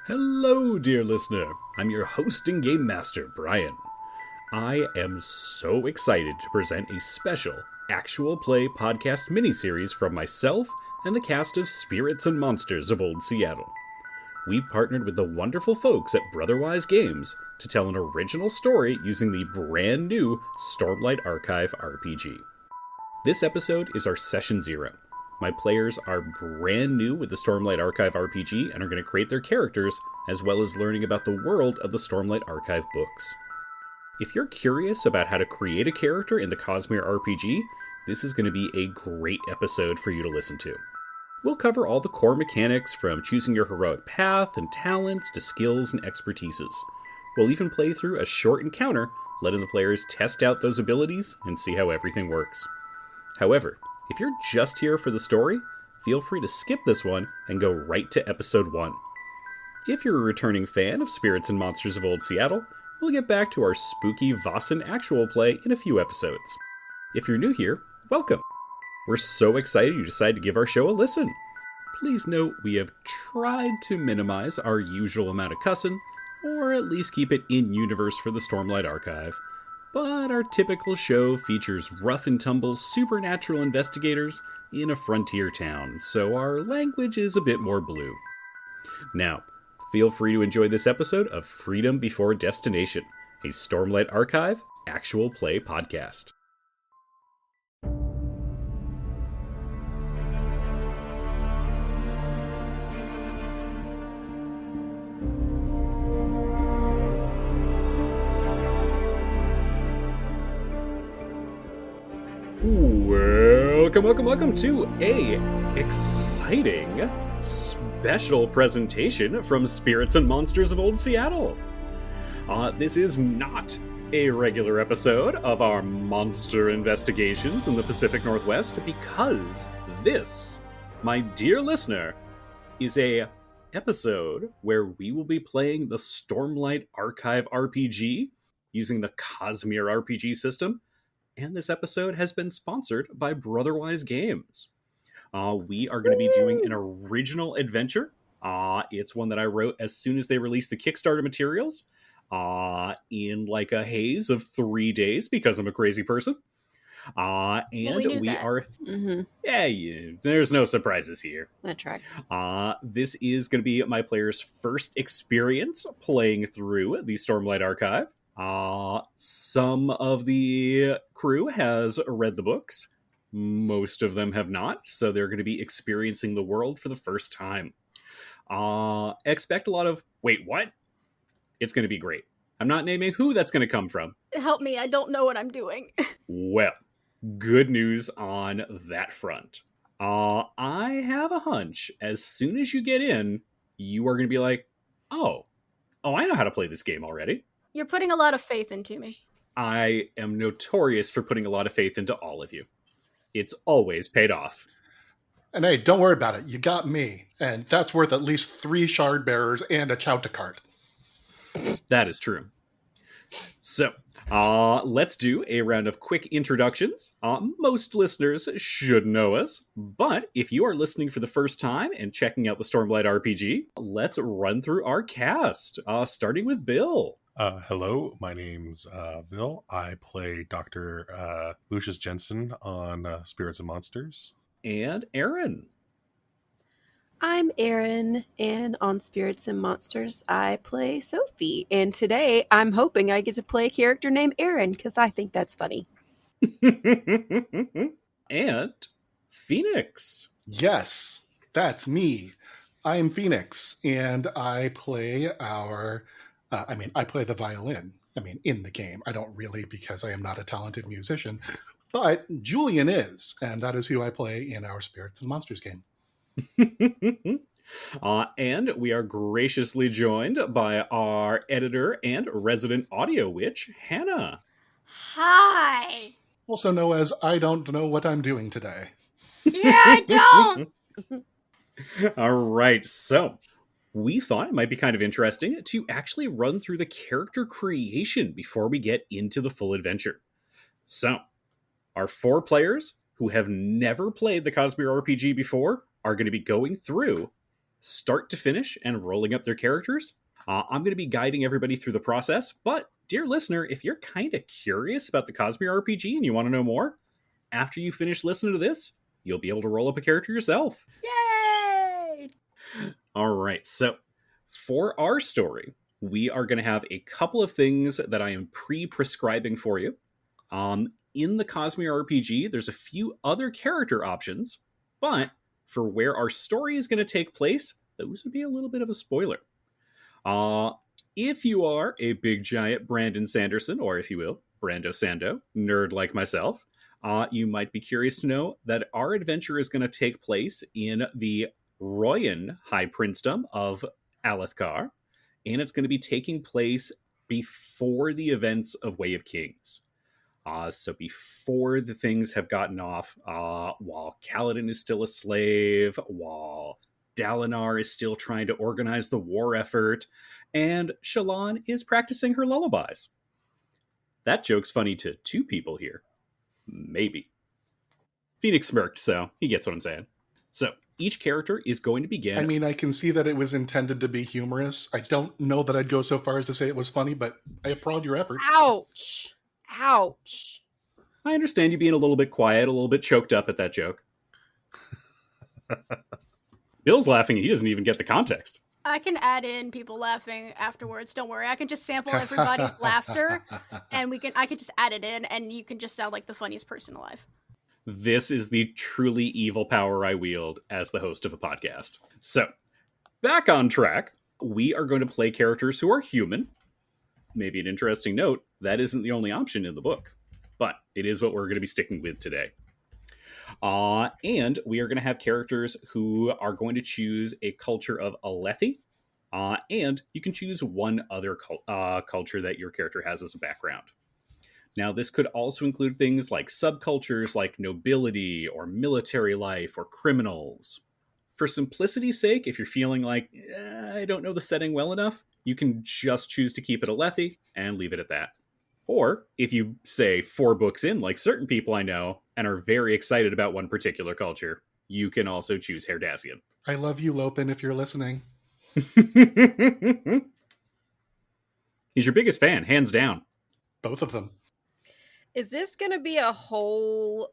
Hello, dear listener. I'm your host and game master, Brian. I am so excited to present a special actual play podcast miniseries from myself and the cast of Spirits and Monsters of Old Seattle. We've partnered with the wonderful folks at Brotherwise Games to tell an original story using the brand new Stormlight Archive RPG. This episode is our Session Zero. My players are brand new with the Stormlight Archive RPG and are going to create their characters, as well as learning about the world of the Stormlight Archive books. If you're curious about how to create a character in the Cosmere RPG, this is going to be a great episode for you to listen to. We'll cover all the core mechanics from choosing your heroic path and talents to skills and expertises. We'll even play through a short encounter, letting the players test out those abilities and see how everything works. However, if you're just here for the story, feel free to skip this one and go right to episode 1. If you're a returning fan of Spirits and Monsters of Old Seattle, we'll get back to our spooky Vossen actual play in a few episodes. If you're new here, welcome. We're so excited you decided to give our show a listen. Please note we have tried to minimize our usual amount of cussing, or at least keep it in-universe for the Stormlight Archive. But our typical show features rough and tumble supernatural investigators in a frontier town, so our language is a bit more blue. Now, feel free to enjoy this episode of Freedom Before Destination, a Stormlight Archive actual play podcast. Welcome to a exciting special presentation from Spirits and Monsters of Old Seattle. This is not a regular episode of our monster investigations in the Pacific Northwest, because this, my dear listener, is a episode where we will be playing the Stormlight Archive RPG using the Cosmere RPG system. And this episode has been sponsored by Brotherwise Games. We are going to be doing an original adventure. It's one that I wrote as soon as they released the Kickstarter materials in like a haze of 3 days, because I'm a crazy person. And we are... Mm-hmm. There's no surprises here. That tracks. This is going to be my player's first experience playing through the Stormlight Archive. Some of the crew has read the books. Most of them have not, so they're going to be experiencing the world for the first time. Expect a lot of, wait, what? It's going to be great. I'm not naming who that's going to come from. Help me, I don't know what I'm doing. Well, good news on that front. I have a hunch, as soon as you get in, you are going to be like, oh, I know how to play this game already. You're putting a lot of faith into me. I am notorious for putting a lot of faith into all of you. It's always paid off. And hey, don't worry about it. You got me. And that's worth at least 3 shard bearers and a chowta cart. That is true. So, let's do a round of quick introductions. Most listeners should know us, but if you are listening for the first time and checking out the Stormlight RPG, let's run through our cast, starting with Bill. Hello, my name's Bill. I play Dr. Lucius Jensen on Spirits and Monsters. And Aaron. I'm Erin, and on Spirits and Monsters, I play Sophie. And today, I'm hoping I get to play a character named Erin, because I think that's funny. And Phoenix. Yes, that's me. I am Phoenix, and I play I play the violin. In the game. I don't really, because I am not a talented musician. But Julian is, and that is who I play in our Spirits and Monsters game. And we are graciously joined by our editor and resident audio witch, Hannah. Hi! Also known as I don't know what I'm doing today. Yeah, I don't! All right, so we thought it might be kind of interesting to actually run through the character creation before we get into the full adventure. So, our 4 players who have never played the Cosmere RPG before are going to be going through start to finish and rolling up their characters. I'm going to be guiding everybody through the process, but dear listener, if you're kind of curious about the Cosmere RPG and you want to know more, after you finish listening to this, you'll be able to roll up a character yourself. Yay! All right, so for our story, we are going to have a couple of things that I am pre-prescribing for you. In the Cosmere RPG, there's a few other character options, but for where our story is going to take place, those would be a little bit of a spoiler. If you are a big giant Brandon Sanderson, or if you will, Brando Sando, nerd like myself, you might be curious to know that our adventure is going to take place in the Royan High Princedom of Alethkar, and it's going to be taking place before the events of Way of Kings. So before the things have gotten off, while Kaladin is still a slave, while Dalinar is still trying to organize the war effort, and Shallan is practicing her lullabies. That joke's funny to two people here. Maybe. Phoenix smirked, so he gets what I'm saying. So each character is going to begin... I mean, I can see that it was intended to be humorous. I don't know that I'd go so far as to say it was funny, but I applaud your effort. Ouch. Ouch. I understand you being a little bit quiet, a little bit choked up at that joke. Bill's laughing and he doesn't even get the context. I can add in people laughing afterwards. Don't worry. I can just sample everybody's laughter, and I can just add it in, and you can just sound like the funniest person alive. This is the truly evil power I wield as the host of a podcast. So, back on track, we are going to play characters who are human. Maybe an interesting note, that isn't the only option in the book, but it is what we're going to be sticking with today. And we are going to have characters who are going to choose a culture of Alethi, and you can choose one other culture that your character has as a background. Now, this could also include things like subcultures like nobility or military life or criminals. For simplicity's sake, if you're feeling like, I don't know the setting well enough, you can just choose to keep it Alethi and leave it at that. Or, if you, say, 4 books in, like certain people I know, and are very excited about one particular culture, you can also choose Herdazian. I love you, Lopin, if you're listening. He's your biggest fan, hands down. Both of them. Is this going to be a whole...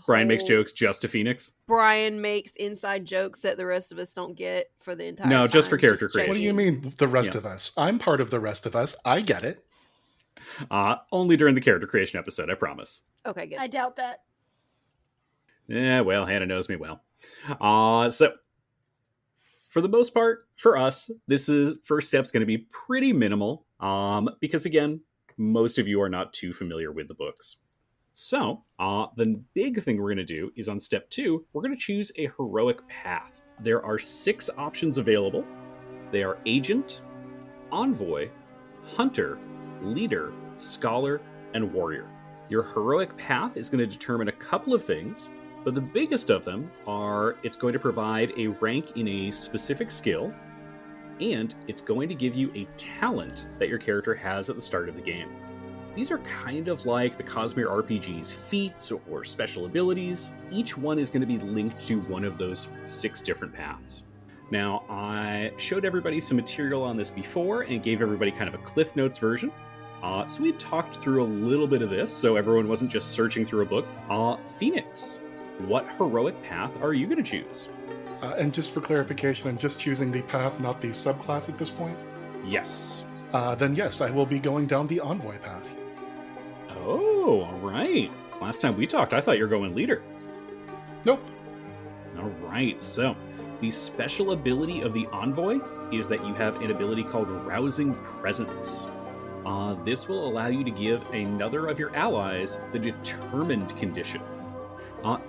Brian makes jokes just to Phoenix? Brian makes inside jokes that the rest of us don't get for the entire time. No, just for character creation. What do you mean, the rest of us? I'm part of the rest of us. I get it. Only during the character creation episode, I promise. Okay, good. I doubt that. Yeah, well, Hannah knows me well. So, for the most part, for us, first step's going to be pretty minimal, because again, most of you are not too familiar with the books. So, the big thing we're going to do is on step 2, we're going to choose a heroic path. There are 6 options available. They are Agent, Envoy, Hunter, Leader, Scholar, and Warrior. Your heroic path is going to determine a couple of things, but the biggest of them are it's going to provide a rank in a specific skill, and it's going to give you a talent that your character has at the start of the game. These are kind of like the Cosmere RPG's feats or special abilities. Each one is going to be linked to one of those 6 different paths. Now, I showed everybody some material on this before and gave everybody kind of a Cliff Notes version. So we talked through a little bit of this, so everyone wasn't just searching through a book. Phoenix, what heroic path are you going to choose? And just for clarification, I'm just choosing the path, not the subclass at this point? Yes. Then yes, I will be going down the Envoy path. Oh, all right. Last time we talked, I thought you were going Leader. Nope. All right, so the special ability of the Envoy is that you have an ability called Rousing Presence. This will allow you to give another of your allies the Determined condition.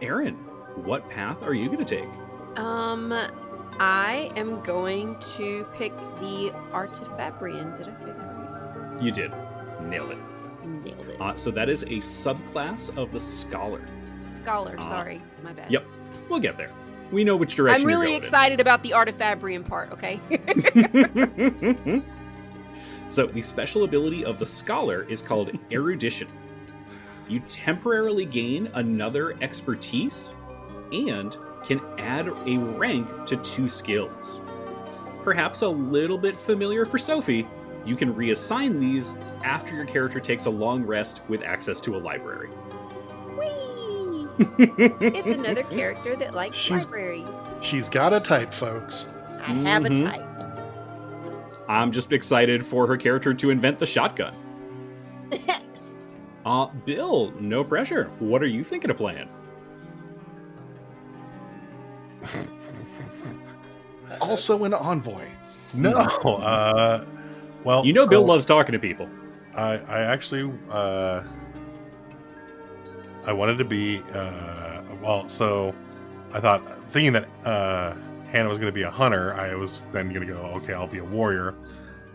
Aaron, what path are you going to take? I am going to pick the Artifabrian. Did I say that right? You did. Nailed it. Nailed it. So that is a subclass of the Scholar. Scholar, sorry. My bad. Yep. We'll get there. We know which direction I'm you're really going excited about the Artifabrian part, okay? in. So the special ability of the Scholar is called Erudition. You temporarily gain another expertise, and can add a rank to 2 skills. Perhaps a little bit familiar for Sophie, you can reassign these after your character takes a long rest with access to a library. Whee! It's another character that likes libraries. She's got a type, folks. I have a type. I'm just excited for her character to invent the shotgun. Bill, no pressure. What are you thinking of playing? Also an envoy. No. Well, You know, Bill loves talking to people. I actually I wanted to be so I thought, thinking that Hannah was going to be a hunter, I was then going to go, okay, I'll be a warrior.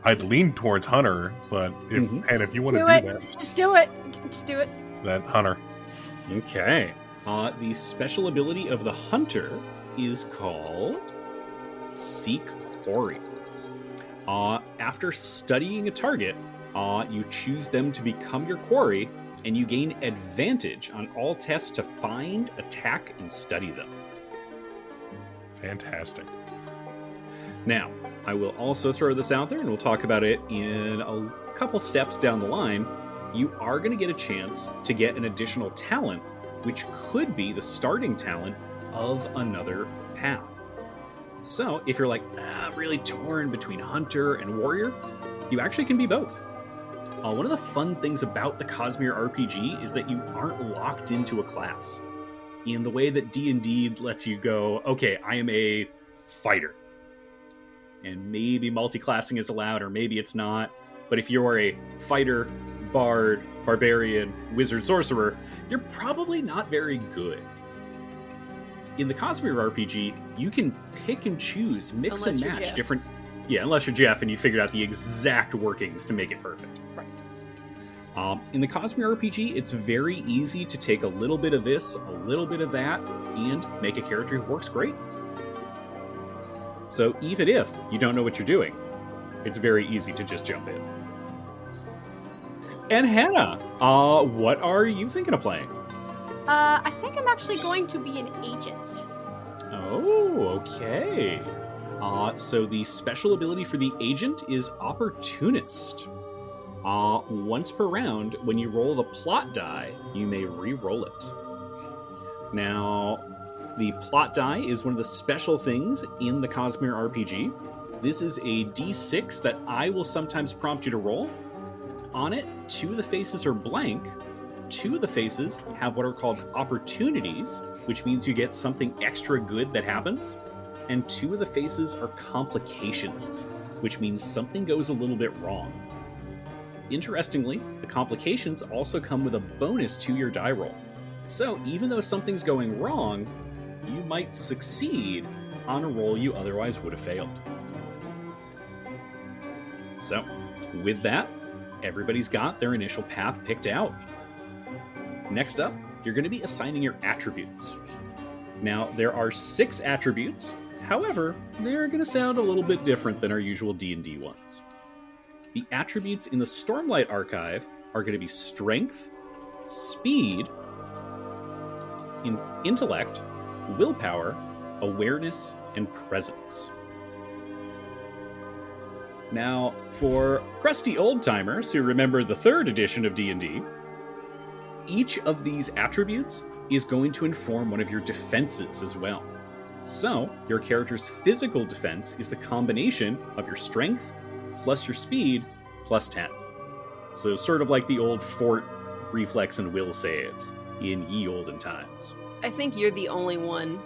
I'd lean towards hunter, but if you want to do that, just do it. Just do it. Then hunter. Okay. The special ability of the hunter is called Seek Quarry. After studying a target, you choose them to become your quarry, and you gain advantage on all tests to find, attack, and study them. Fantastic. Now, I will also throw this out there, and we'll talk about it in a couple steps down the line. You are going to get a chance to get an additional talent, which could be the starting talent of another path. So, if you're like, really torn between hunter and warrior, you actually can be both. One of the fun things about the Cosmere RPG is that you aren't locked into a class. In the way that D&D lets you go, okay, I am a fighter. And maybe multi-classing is allowed, or maybe it's not. But if you're a fighter, bard, barbarian, wizard, sorcerer, you're probably not very good. In the Cosmere RPG, you can pick and choose, mix and match different... Yeah, unless you're Jeff and you figured out the exact workings to make it perfect. Right. In the Cosmere RPG, it's very easy to take a little bit of this, a little bit of that, and make a character who works great. So even if you don't know what you're doing, it's very easy to just jump in. And Hannah, what are you thinking of playing? I think I'm actually going to be an agent. Oh, okay. So the special ability for the agent is Opportunist. Once per round, when you roll the plot die, you may re-roll it. Now, the plot die is one of the special things in the Cosmere RPG. This is a d6 that I will sometimes prompt you to roll. On it, 2 of the faces are blank. 2 of the faces have what are called opportunities, which means you get something extra good that happens. And 2 of the faces are complications, which means something goes a little bit wrong. Interestingly, the complications also come with a bonus to your die roll. So even though something's going wrong, you might succeed on a roll you otherwise would have failed. So, with that, everybody's got their initial path picked out. Next up, you're going to be assigning your attributes. Now, there are 6 attributes. However, they're going to sound a little bit different than our usual D&D ones. The attributes in the Stormlight archive are going to be strength, speed, intellect, willpower, awareness, and presence. Now, for crusty old-timers who remember the 3rd edition of D&D, each of these attributes is going to inform one of your defenses as well. So, your character's physical defense is the combination of your strength plus your speed plus 10. So sort of like the old fort reflex and will saves in ye olden times. I think you're the only one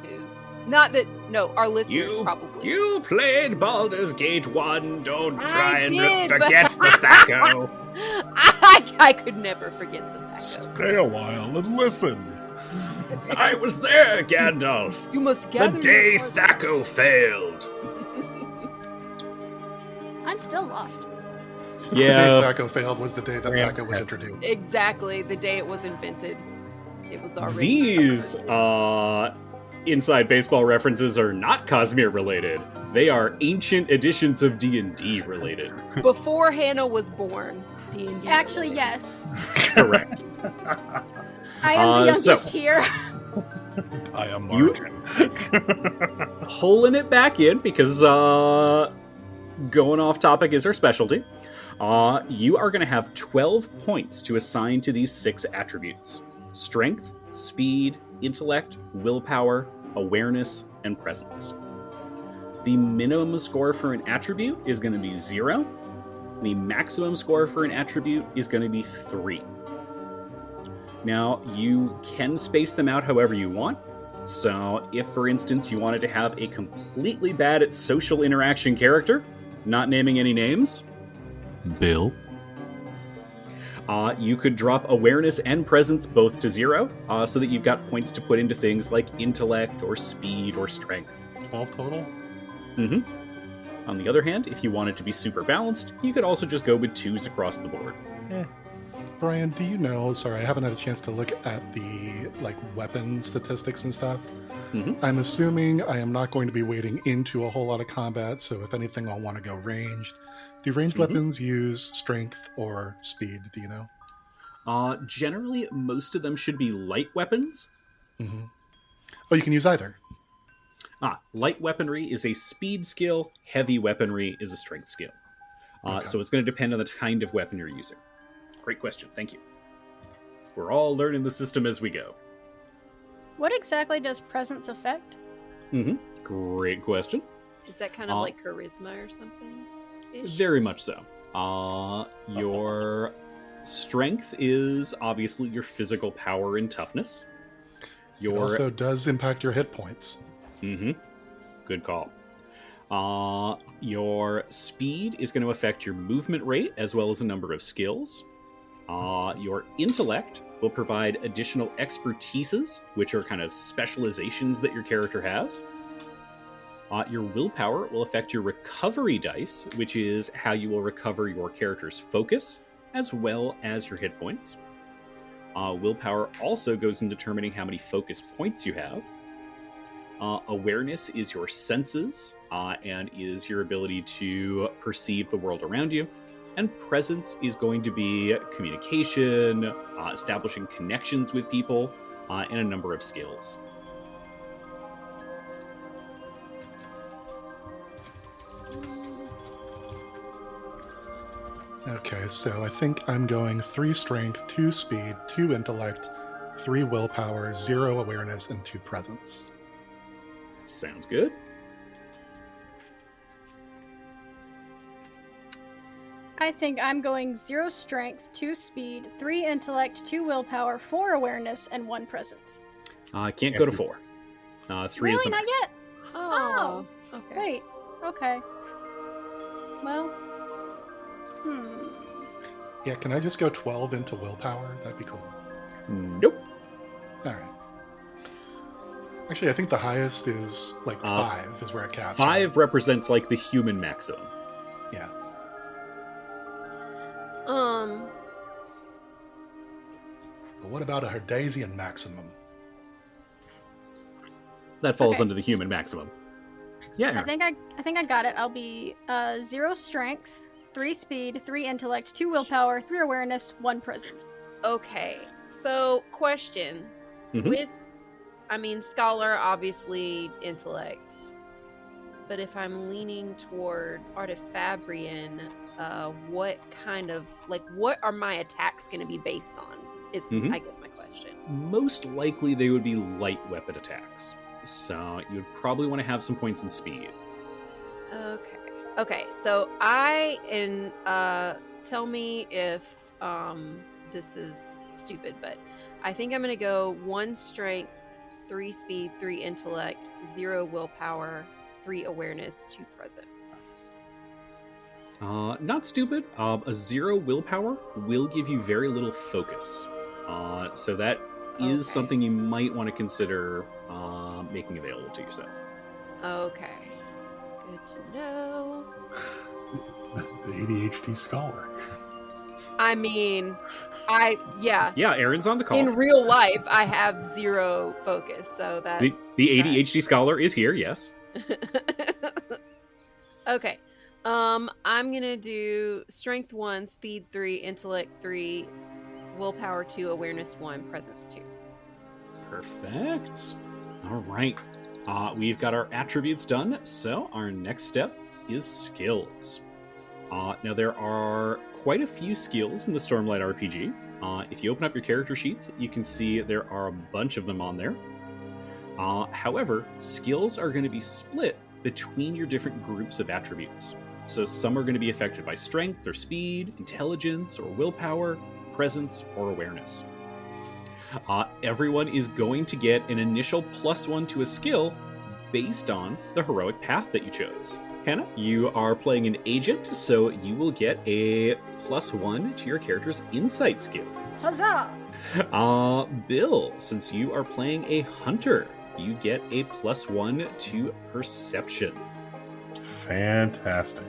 who... Not that... No, our listeners probably. You played Baldur's Gate 1. Don't try forget the Thaco. I could never forget the Thaco. Stay a while and listen. I was there, Gandalf. You must gather the day Thaco failed. I'm still lost. Yeah. The day Thaco failed was the day that Thaco was introduced. Exactly, the day it was invented. It was already... These, inside baseball references are not Cosmere related. They are ancient editions of D&D related. Before Hannah was born, D&D. Actually, yes. Correct. I am the youngest here. By a margin. Pulling it back in because going off topic is our specialty. You are going to have 12 points to assign to these 6 attributes: strength, speed, intellect, willpower, awareness, and presence. The minimum score for an attribute is going to be 0. The maximum score for an attribute is going to be 3. Now, you can space them out however you want. So, if, for instance, you wanted to have a completely bad at social interaction character, not naming any names, Bill, you could drop awareness and presence both to 0, so that you've got points to put into things like intellect or speed or strength. 12 total? Mm-hmm. On the other hand, if you wanted to be super balanced, you could also just go with 2s across the board. Brian, do you know, sorry, I haven't had a chance to look at the weapon statistics and stuff. Mm-hmm. I'm assuming I am not going to be wading into a whole lot of combat, so if anything, I'll want to go ranged. Do ranged weapons use strength or speed, do you know? Generally, most of them should be light weapons. Mm-hmm. Oh, you can use either? Light weaponry is a speed skill, heavy weaponry is a strength skill. Okay. So it's going to depend on the kind of weapon you're using. Great question, thank you. We're all learning the system as we go. What exactly does presence affect? Mm-hmm. Great question. Is that kind of like charisma or something? Very much so. Your strength is obviously your physical power and toughness. It also does impact your hit points. Mm-hmm. Good call. Your speed is going to affect your movement rate as well as a number of skills. Your intellect will provide additional expertises, which are kind of specializations that your character has. Your willpower will affect your recovery dice, which is how you will recover your character's focus, as well as your hit points. Willpower also goes in determining how many focus points you have. Awareness is your senses, and is your ability to perceive the world around you. And presence is going to be communication, establishing connections with people, and a number of skills. Okay, so I think I'm going 3 strength, 2 speed, 2 intellect, 3 willpower, 0 awareness, and 2 presence. Sounds good. I think I'm going 0 strength, 2 speed, 3 intellect, 2 willpower, 4 awareness, and 1 presence. Can't go to 4. 3 is the Really? max. Not yet? Oh, okay. Wait. Okay. Well. Yeah, can I just go 12 into willpower? That'd be cool. Nope. All right. Actually, I think the highest is 5 is where it caps. 5 represents the human maximum. Yeah. But what about a Herdasian maximum? That falls Okay. under the human maximum. Yeah. I think I got it. I'll be 0 strength, 3 speed, 3 intellect, 2 willpower, 3 awareness, 1 presence. Okay, so question. Mhm. Scholar, obviously intellect. But if I'm leaning toward Artifabrian, what are my attacks going to be based on? Is Mhm. I guess my question. Most likely they would be light weapon attacks. So you'd probably want to have some points in speed. Okay, so tell me if this is stupid, but I think I'm going to go 1 strength, 3 speed, 3 intellect, 0 willpower, 3 awareness, 2 presence. Not stupid. A 0 willpower will give you very little focus. So that is Okay. something you might want to consider making available to yourself. Okay, good to know. The ADHD scholar. Yeah, Aaron's on the call. In real life, I have 0 focus, so that... The ADHD scholar is here, yes. Okay. I'm gonna do strength 1, speed 3, intellect 3, willpower 2, awareness 1, presence 2. Perfect. All right. We've got our attributes done, so our next step is skills. Now, there are quite a few skills in the Stormlight RPG. If you open up your character sheets, you can see there are a bunch of them on there. However, skills are going to be split between your different groups of attributes. So some are going to be affected by strength or speed, intelligence or willpower, presence or awareness. Everyone is going to get an initial +1 to a skill based on the heroic path that you chose. Hannah, you are playing an agent, so you will get a +1 to your character's insight skill. Huzzah! Bill, since you are playing a hunter, you get a +1 to perception. Fantastic.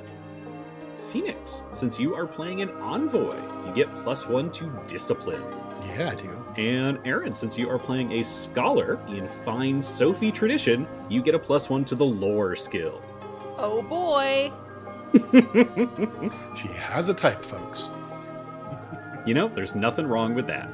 Phoenix, since you are playing an envoy, you get +1 to discipline. Yeah, I do. And Aaron, since you are playing a scholar in fine Sophie tradition, you get a +1 to the lore skill. Oh boy. She has a type, folks. You know, there's nothing wrong with that.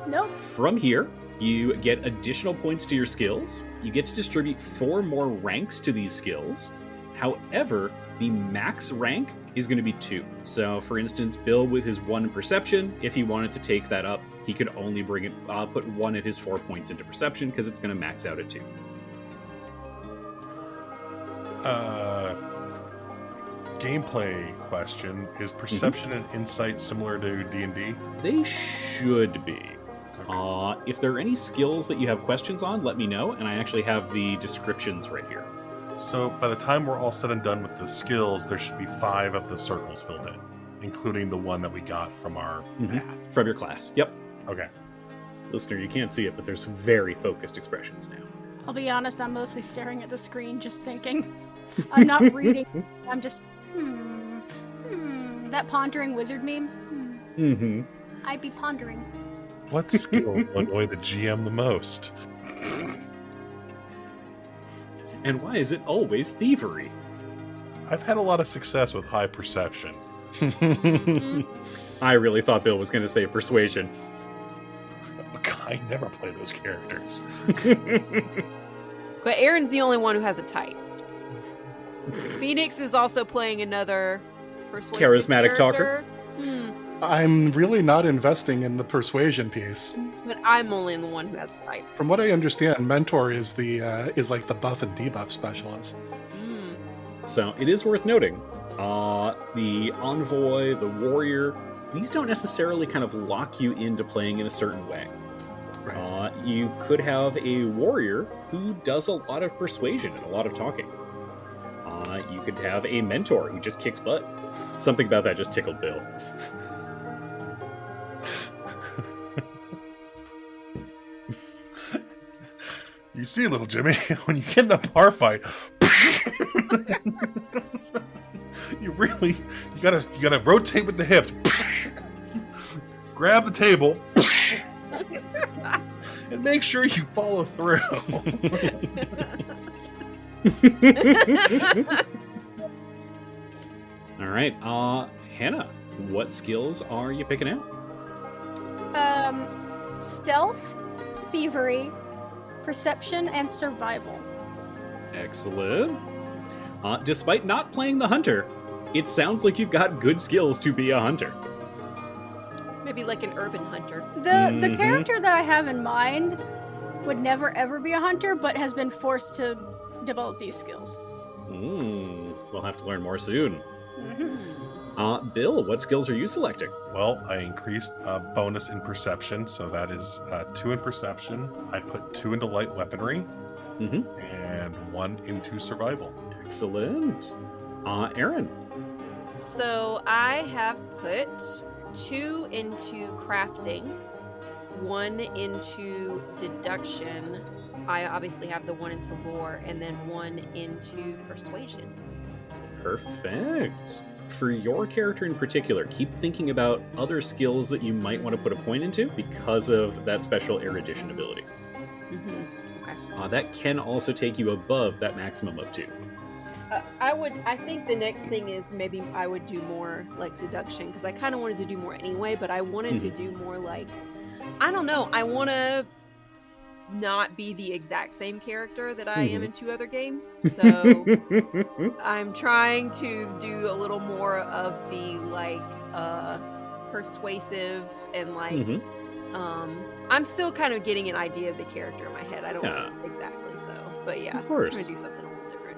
Nope. From here, you get additional points to your skills. You get to distribute 4 more ranks to these skills. However, the max rank is going to be 2. So, for instance, Bill with his 1 perception, if he wanted to take that up, he could only bring it, put 1 of his 4 points into perception because it's going to max out at 2. Gameplay question: is perception and insight similar to D&D? They should be. If there are any skills that you have questions on, let me know, and I actually have the descriptions right here. So by the time we're all said and done with the skills, there should be 5 of the circles filled in, including the one that we got from our path. From your class. Yep. Okay. Listener, you can't see it, but there's very focused expressions now. I'll be honest, I'm mostly staring at the screen, just thinking. I'm not reading. I'm just, that pondering wizard meme? I'd be pondering. What skill will annoy the GM the most? And why is it always thievery? I've had a lot of success with high perception. I really thought Bill was going to say persuasion. I never play those characters. But Aaron's the only one who has a type. Phoenix is also playing another persuasive Charismatic character. I'm really not investing in the persuasion piece. But I'm only the one who has a type. From what I understand, Mentor is like the buff and debuff specialist. So it is worth noting, the envoy, the warrior, these don't necessarily kind of lock you into playing in a certain way. Right. You could have a warrior who does a lot of persuasion and a lot of talking. You could have a mentor who just kicks butt. Something about that just tickled Bill. You see, little Jimmy, when you get in a bar fight, you gotta rotate with the hips, grab the table, and make sure you follow through. All right, Hannah, what skills are you picking out? Stealth, thievery, perception, and survival. Excellent. Despite not playing the hunter, it sounds like you've got good skills to be a hunter. Maybe like an urban hunter. The character that I have in mind would never ever be a hunter, but has been forced to develop these skills. We'll have to learn more soon. Bill, what skills are you selecting? Well, I increased bonus in perception, so that is 2 in perception. I put 2 into light weaponry, and 1 into survival. Excellent. Aaron? So I have put 2 into crafting, 1 into deduction. I obviously have the 1 into lore, and then 1 into persuasion. Perfect. For your character in particular, keep thinking about other skills that you might want to put a point into because of that special erudition ability. Okay. That can also take you above that maximum of 2. I think the next thing is maybe I would do more like deduction, because I kind of wanted to do more anyway, but I wanted to do more like, I don't know, I want to not be the exact same character that I am in 2 other games. So I'm trying to do a little more of the like persuasive and like I'm still kind of getting an idea of the character in my head. I don't know exactly, so but yeah, of course. I'm trying to do something a little different.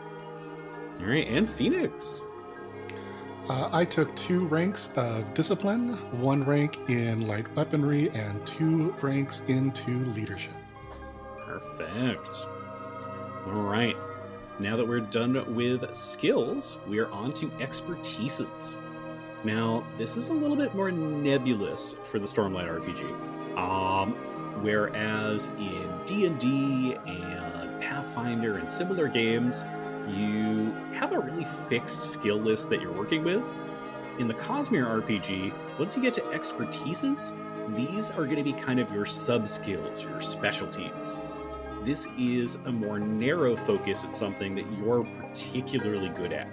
All right, and Phoenix. I took 2 ranks of discipline, 1 rank in light weaponry, and 2 ranks into leadership. Perfect. All right. Now that we're done with skills, we are on to expertises. Now, this is a little bit more nebulous for the Stormlight RPG. Whereas in D&D and Pathfinder and similar games, you have a really fixed skill list that you're working with. In the Cosmere RPG, once you get to expertises, these are going to be kind of your sub-skills, your specialties. This is a more narrow focus at something that you're particularly good at.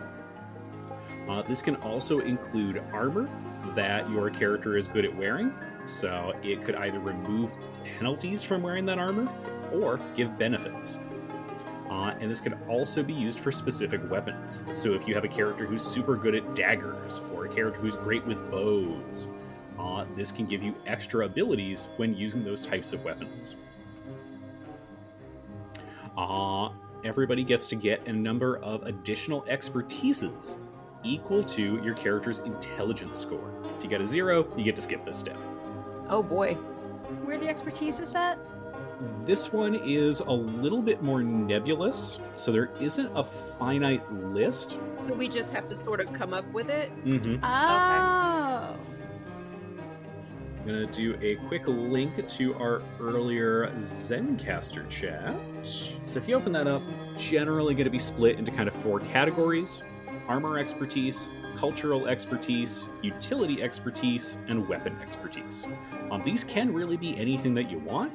This can also include armor that your character is good at wearing, so it could either remove penalties from wearing that armor or give benefits. And this can also be used for specific weapons. So if you have a character who's super good at daggers or a character who's great with bows, this can give you extra abilities when using those types of weapons. Everybody gets to get a number of additional expertises equal to your character's intelligence score. If you get a 0, you get to skip this step. Oh boy. Where the expertise is at? This one is a little bit more nebulous, so there isn't a finite list. So we just have to sort of come up with it? Mm-hmm. Oh. I'm going to do a quick link to our earlier Zencaster chat. So if you open that up, generally going to be split into kind of 4 categories: armor expertise, cultural expertise, utility expertise, and weapon expertise. These can really be anything that you want,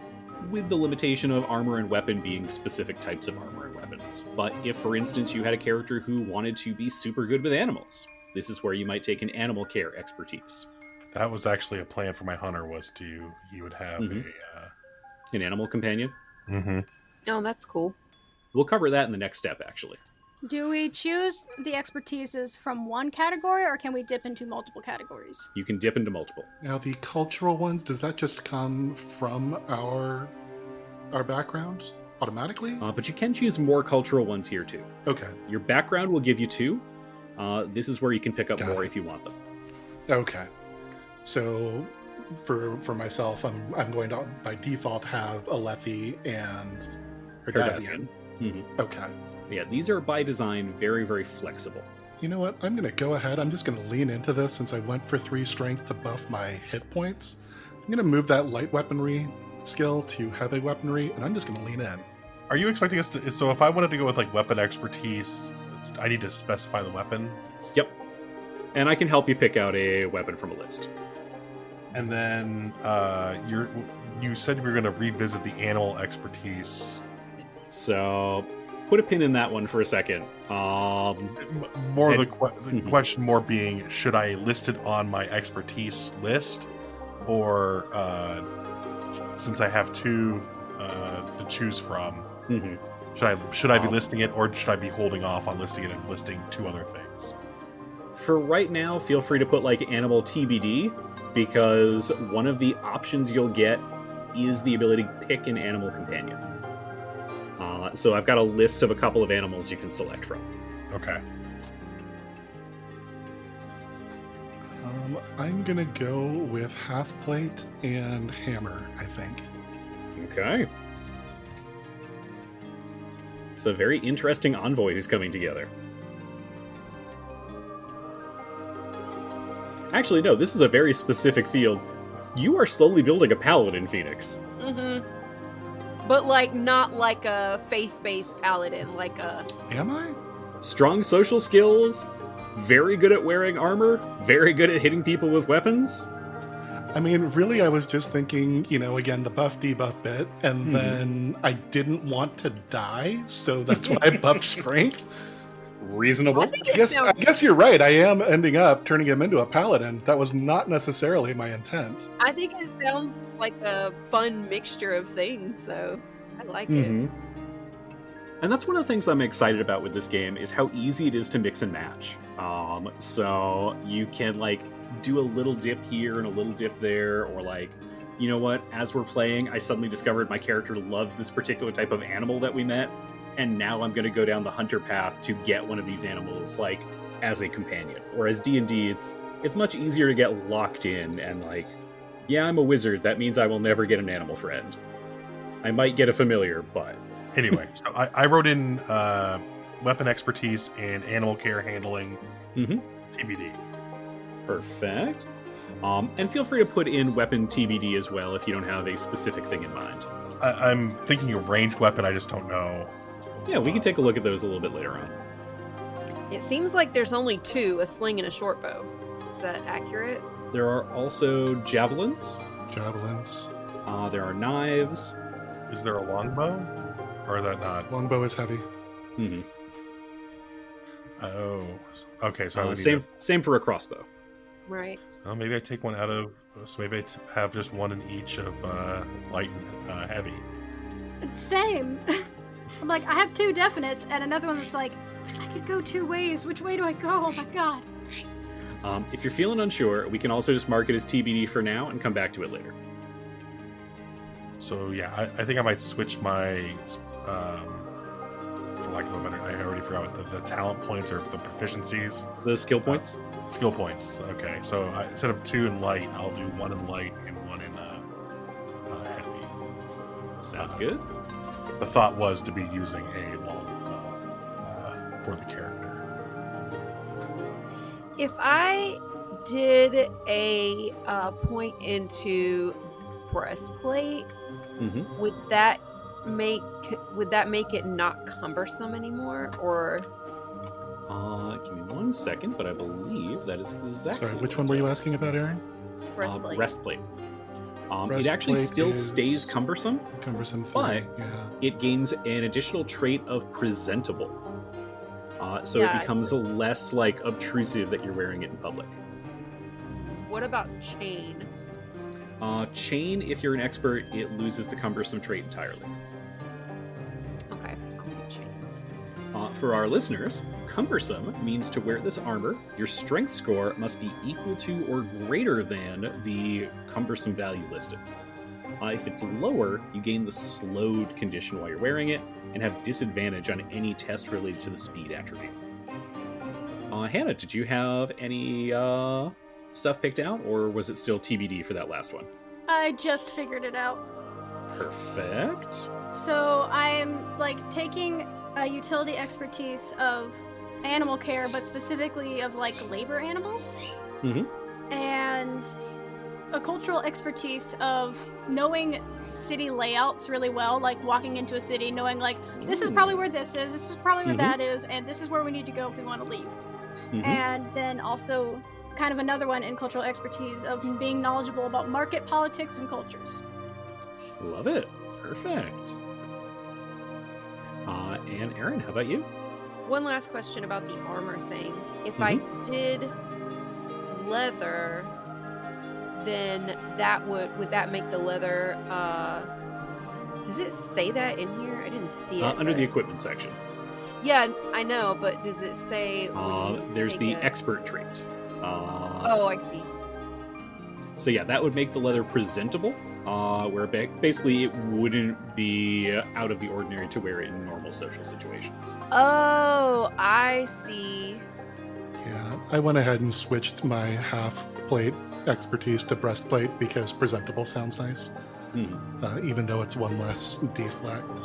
with the limitation of armor and weapon being specific types of armor and weapons. But if, for instance, you had a character who wanted to be super good with animals, this is where you might take an animal care expertise. That was actually a plan for my hunter, was he would have An animal companion. Oh, that's cool. We'll cover that in the next step, actually. Do we choose the expertises from one category, or can we dip into multiple categories? You can dip into multiple. Now, the cultural ones, does that just come from our backgrounds automatically? But you can choose more cultural ones here, too. Okay. Your background will give you 2. This is where you can pick up Got more it. if you want them. Okay. So, for myself, I'm going to by default have Alethi and Herdazian. Okay. Yeah, these are by design very, very flexible. You know what? I'm going to go ahead. I'm just going to lean into this since I went for 3 strength to buff my hit points. I'm going to move that light weaponry skill to heavy weaponry, and I'm just going to lean in. Are you expecting us to... So if I wanted to go with like weapon expertise, I need to specify the weapon? Yep. And I can help you pick out a weapon from a list. And then you said you were going to revisit the animal expertise. So put a pin in that one for a second. The question more being, should I list it on my expertise list, or since I have 2 to choose from, should I be listing it, or should I be holding off on listing it and listing 2 other things? For right now, feel free to put like animal TBD, because one of the options you'll get is the ability to pick an animal companion. So I've got a list of a couple of animals you can select from. Okay. I'm going to go with half plate and hammer, I think. Okay. It's a very interesting envoy who's coming together. Actually, no, this is a very specific field. You are slowly building a paladin, Phoenix. But like not like a faith-based paladin, like a... Am I? Strong social skills, very good at wearing armor, very good at hitting people with weapons. I mean, really, I was just thinking, again, the buff debuff bit, and then I didn't want to die, so that's why I buffed strength. Reasonable. I guess you're right. I am ending up turning him into a paladin. That was not necessarily my intent. I think it sounds like a fun mixture of things, though. I like it. And that's one of the things I'm excited about with this game is how easy it is to mix and match. So you can like do a little dip here and a little dip there, or like, you know what, as we're playing, I suddenly discovered my character loves this particular type of animal that we met, and now I'm going to go down the hunter path to get one of these animals, like, as a companion. Whereas D&D, it's much easier to get locked in and like, yeah, I'm a wizard, that means I will never get an animal friend. I might get a familiar, but... Anyway, so I wrote in weapon expertise and animal care handling TBD. Perfect. And feel free to put in weapon TBD as well if you don't have a specific thing in mind. I'm thinking a ranged weapon, I just don't know. Yeah, we can take a look at those a little bit later on. It seems like there's only two, a sling and a short bow. Is that accurate? There are also javelins. Javelins. There are knives. Is there a longbow? Or is that not? Longbow is heavy. Oh. Okay, so I would same for a crossbow. Right. Well, maybe I take one out of... So maybe I have just one in each of light and heavy. Same. I'm like, I have two definites and another one that's like, I could go two ways. Which way do I go? Oh my god. If you're feeling unsure, we can also just mark it as TBD for now and come back to it later. So yeah, I think I might switch my... for lack of a better... I already forgot what the talent points or the proficiencies. The skill points? Skill points. Okay, so instead of 2 in light, I'll do 1 in light and 1 in heavy. Sounds good. The thought was to be using a longbow for the character. If I did a point into breastplate, would that make it not cumbersome anymore, or? Give me 1 second, but I believe that is exactly. Sorry, which one were you asking about, Aaron? Breastplate. Breastplate. It actually still stays cumbersome. Cumbersome for but me, yeah. it gains an additional trait of presentable. So Yeah, it becomes less like obtrusive that you're wearing it in public. What about chain? Chain, if you're an expert, it loses the cumbersome trait entirely. Okay, I'll do chain. For our listeners, cumbersome means to wear this armor, your strength score must be equal to or greater than the cumbersome value listed. If it's lower, you gain the slowed condition while you're wearing it, and have disadvantage on any test related to the speed attribute. Hannah, did you have any stuff picked out, or was it still TBD for that last one? I just figured it out. Perfect. So I'm like taking a utility expertise of animal care, but specifically of like labor animals. And a cultural expertise of knowing city layouts really well, like walking into a city, knowing like, this is probably where this is probably where that is, and this is where we need to go if we want to leave. And then also kind of another one in cultural expertise of being knowledgeable about market politics and cultures. Love it. Perfect. And Aaron, how about you? One last question about the armor thing. If I did leather, then that would that make the leather, does it say that in here? I didn't see it. Under the equipment section. Yeah, I know, but does it say... There's the expert trait. Oh, I see. So yeah, that would make the leather presentable, where basically it wouldn't be out of the ordinary to wear it in normal social situations. Oh, I see. Yeah, I went ahead and switched my half plate expertise to breastplate because presentable sounds nice, even though it's one less deflect.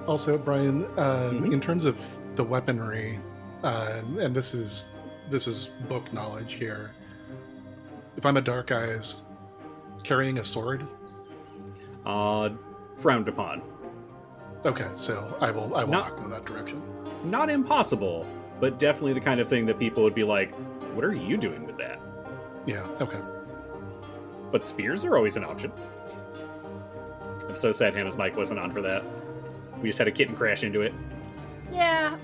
Also, Brian, in terms of the weaponry, and this is book knowledge here. If I'm a Dark Eyes, carrying a sword? Frowned upon. Okay, so I will not go that direction. Not impossible, but definitely the kind of thing that people would be like, what are you doing with that? Yeah, okay. But spears are always an option. I'm so sad Hannah's mic wasn't on for that. We just had a kitten crash into it. Yeah,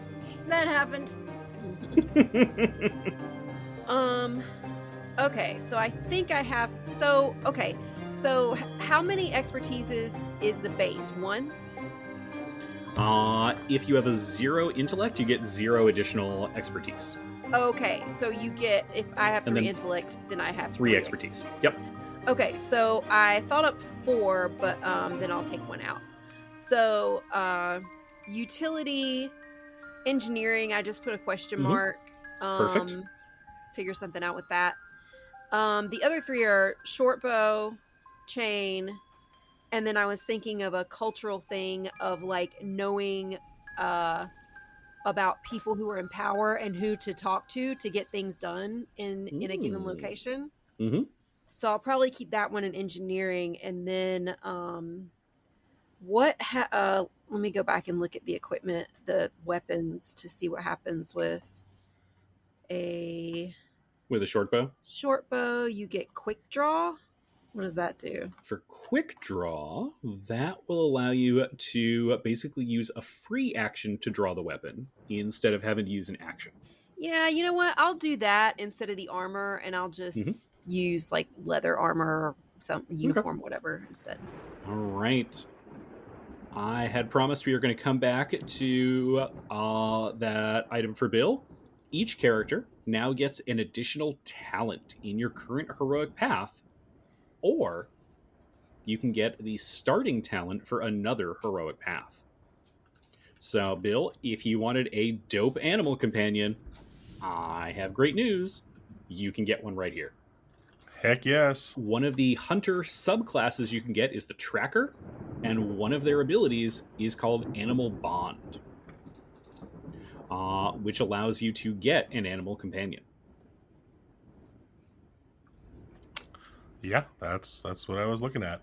that happened. Okay, so I think I have... So how many expertises is the base? 1? If you have a 0 intellect, you get 0 additional expertise. Okay, so you get, if I have And 3 then intellect, then I have 3 expertise. Yep. Okay, so I thought up 4, but then I'll take 1 out. So, utility, engineering, I just put a question mark. Perfect. Figure something out with that. The other 3 are short bow, chain, and then I was thinking of a cultural thing of like knowing about people who are in power and who to talk to get things done in a given location. Mm-hmm. So I'll probably keep that one in engineering, and then let me go back and look at the equipment, the weapons, to see what happens with a short bow. Short bow, you get quick draw. What does that do? For quick draw, that will allow you to basically use a free action to draw the weapon instead of having to use an action. Yeah, you know what? I'll do that instead of the armor, and I'll just use like leather armor or some uniform, whatever, instead. All right. I had promised we were going to come back to that item for Bill. Each character now gets an additional talent in your current heroic path, or you can get the starting talent for another heroic path. So, Bill, if you wanted a dope animal companion, I have great news. You can get one right here. Heck yes. One of the hunter subclasses you can get is the tracker, and one of their abilities is called Animal Bond, which allows you to get an animal companion. Yeah, that's what I was looking at.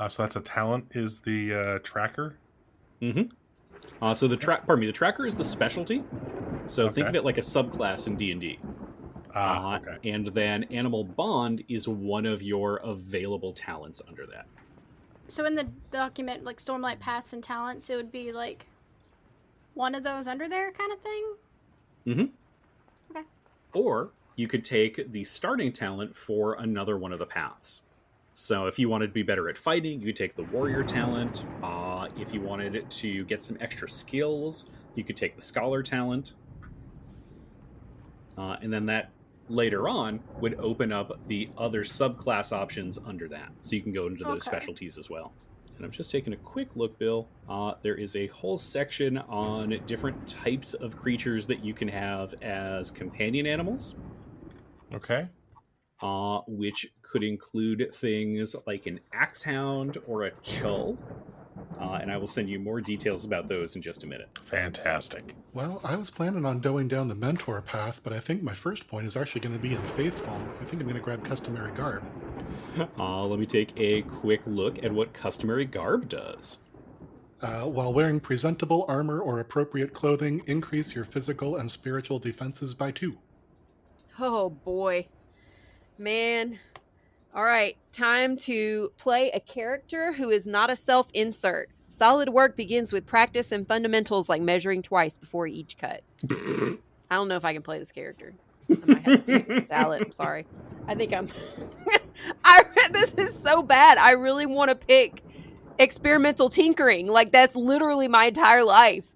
So that's a talent, is the tracker. Mm-hmm. So the tracker is the specialty. So think of it like a subclass in D&D. Okay. And then Animal Bond is one of your available talents under that. So in the document, like Stormlight paths and talents, it would be like one of those under there kind of thing? Mm-hmm. Okay. Or you could take the starting talent for another one of the paths. So if you wanted to be better at fighting, you could take the warrior talent. If you wanted to get some extra skills, you could take the scholar talent. And then that later on would open up the other subclass options under that. So you can go into those specialties as well. And I'm just taking a quick look, Bill. There is a whole section on different types of creatures that you can have as companion animals. Okay. Which could include things like an axehound or a chull. And I will send you more details about those in just a minute. Fantastic. Well, I was planning on going down the mentor path, but I think my first point is actually going to be in Faithful. I think I'm going to grab Customary Garb. Let me take a quick look at what Customary Garb does. While wearing presentable armor or appropriate clothing, increase your physical and spiritual defenses by 2. Oh, boy. Man. All right, time to play a character who is not a self-insert. Solid work begins with practice and fundamentals like measuring twice before each cut. I don't know if I can play this character. I might have to talent. I'm sorry. I think I'm... This is so bad. I really want to pick experimental tinkering. Like, that's literally my entire life.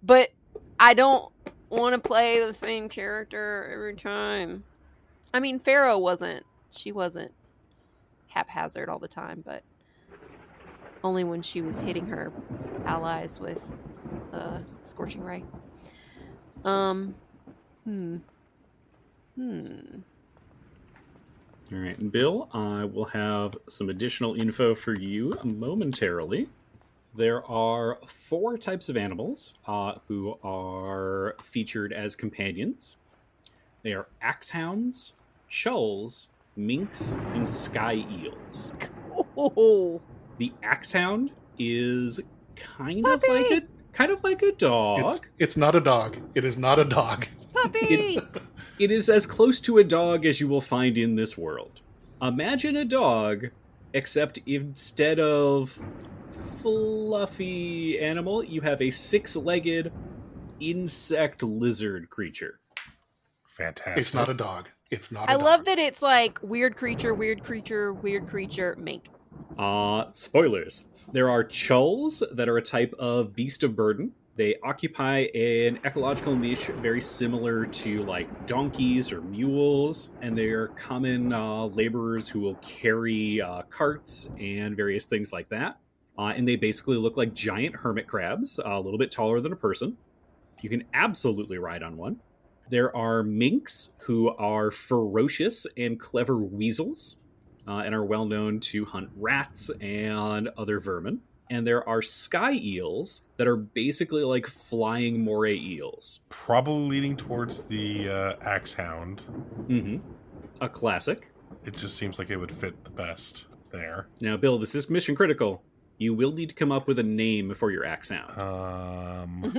But I don't want to play the same character every time. I mean, Pharaoh she wasn't haphazard all the time, but only when she was hitting her allies with Scorching Ray. All right, Bill, I will have some additional info for you momentarily. There are 4 types of animals who are featured as companions. They are axehounds, chulls, minks, and sky eels. Oh. The axehound is kind of like a dog. It's not a dog. It is not a dog. Puppy! It is as close to a dog as you will find in this world. Imagine a dog, except instead of fluffy animal, you have a 6-legged insect lizard creature. Fantastic. It's not a dog. It's not a I dog. love that it's like weird creature, weird creature, weird creature, mink. Spoilers. There are chulls that are a type of beast of burden. They occupy an ecological niche very similar to like donkeys or mules, and they are common laborers who will carry carts and various things like that. And they basically look like giant hermit crabs, a little bit taller than a person. You can absolutely ride on one. There are minks, who are ferocious and clever weasels, and are well known to hunt rats and other vermin. And there are sky eels that are basically like flying moray eels. Probably leaning towards the axe hound. Mm-hmm. A classic. It just seems like it would fit the best there. Now, Bill, this is mission critical. You will need to come up with a name for your axe hound.